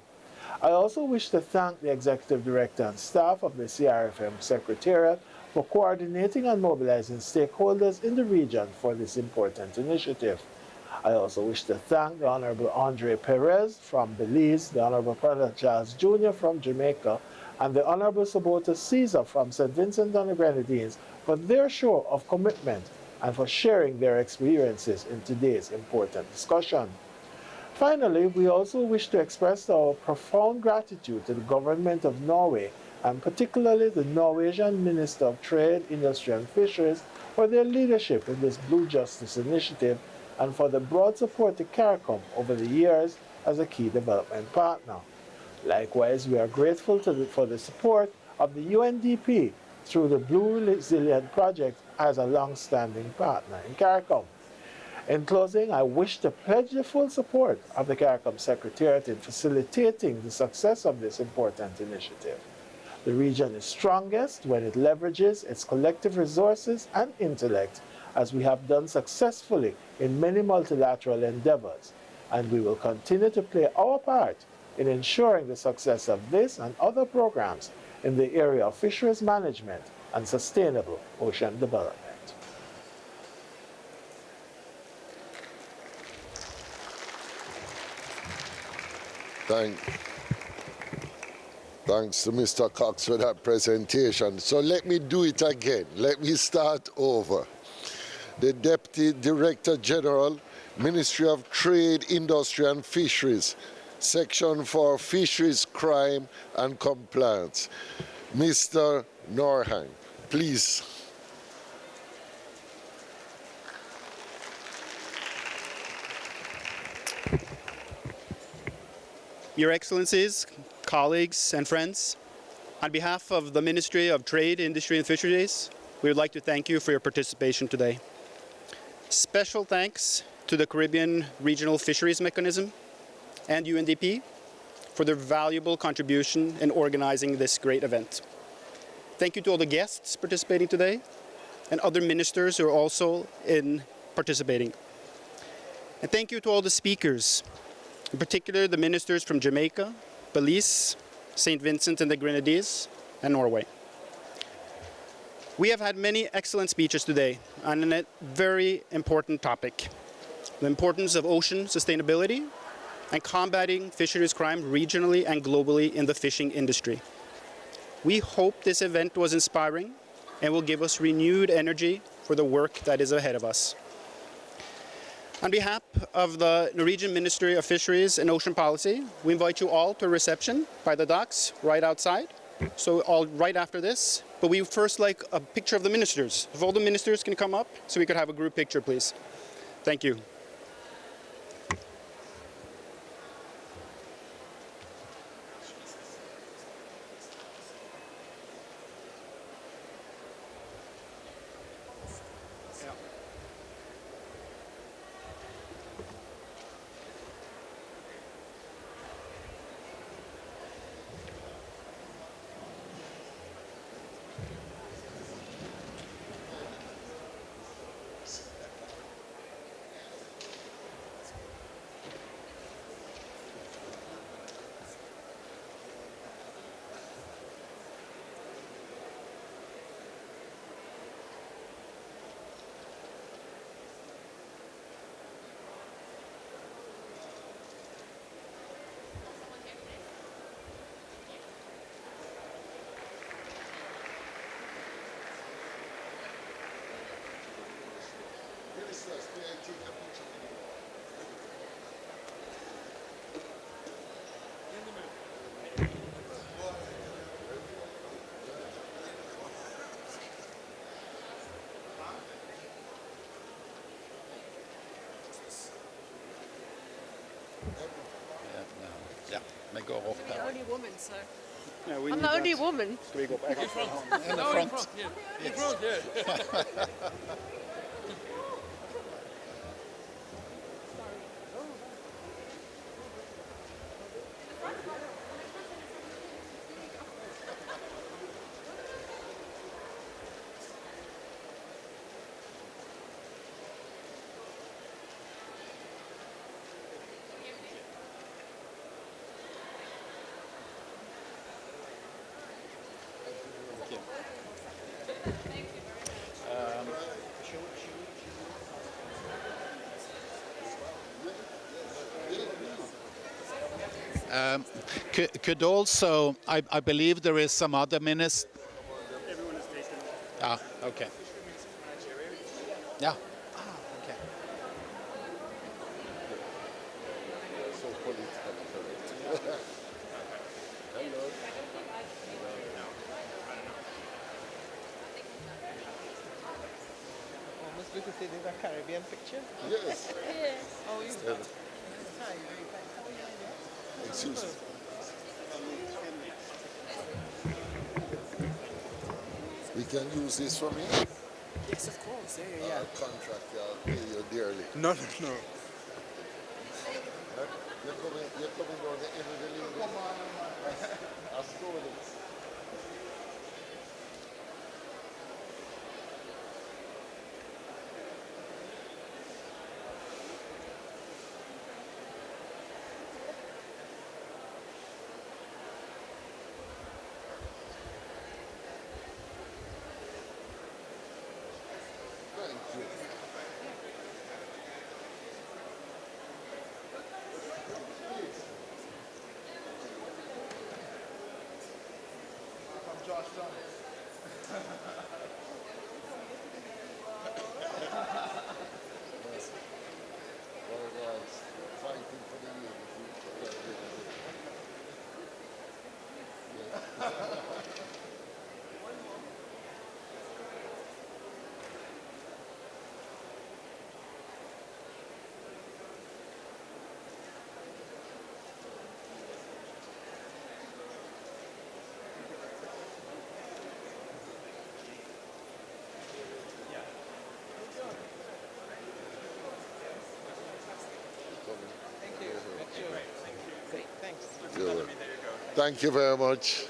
I also wish to thank the Executive Director and staff of the CRFM Secretariat for coordinating and mobilizing stakeholders in the region for this important initiative. I also wish to thank the Honorable Andre Perez from Belize, the Honorable President Charles Jr. from Jamaica, and the Honorable Sabota Caesar from St. Vincent and the Grenadines for their show of commitment and for sharing their experiences in today's important discussion. Finally, we also wish to express our profound gratitude to the government of Norway and particularly the Norwegian Minister of Trade, Industry and Fisheries for their leadership in this Blue Justice Initiative and for the broad support to CARICOM over the years as a key development partner. Likewise, we are grateful for the support of the UNDP through the Blue Resilient Project as a long-standing partner in CARICOM. In closing, I wish to pledge the full support of the CARICOM Secretariat in facilitating the success of this important initiative. The region is strongest when it leverages its collective resources and intellect, as we have done successfully in many multilateral endeavors, and we will continue to play our part in ensuring the success of this and other programs in the area of fisheries management and sustainable ocean development. Thanks to Mr. Cox for that presentation. So let me do it again. Let me start over. The Deputy Director General, Ministry of Trade, Industry and Fisheries, Section for Fisheries, Crime and Compliance. Mr. Norhang, please. Your Excellencies, colleagues and friends, on behalf of the Ministry of Trade, Industry and Fisheries, we would like to thank you for your participation today. Special thanks to the Caribbean Regional Fisheries Mechanism and UNDP for their valuable contribution in organizing this great event. Thank you to all the guests participating today and other ministers who are also participating. And thank you to all the speakers, in particular the ministers from Jamaica, Belize, St. Vincent and the Grenadines, and Norway. We have had many excellent speeches today on a very important topic, the importance of ocean sustainability and combating fisheries crime regionally and globally in the fishing industry. We hope this event was inspiring and will give us renewed energy for the work that is ahead of us. On behalf of the Norwegian Ministry of Fisheries and Ocean Policy, we invite you all to a reception by the docks right outside. So all right after this, but we would first like a picture of the ministers. If all the ministers can come up so we could have a group picture, please. Thank you. Vi går opp I'm the her. only woman, so Yeah, we I'm need the only that. woman. Skal vi gå back up? In front. In the No, in front. front, yeah. In front, yeah. Could also, I believe there is some other minister. Everyone is taken. Ah, okay. Yeah. Ah, okay. So politically correct. Almost we could see the Caribbean picture. Yes. Oh, you Excuse me. We can use this for me? Yes, of course. Yeah. Contract, I'll pay you dearly. No. You're coming on the end of the link. Come on. I stole it. Thank you. From Georgetown. Organised, fighting for the unity. Thank you. Great. Thanks. Thank you very much.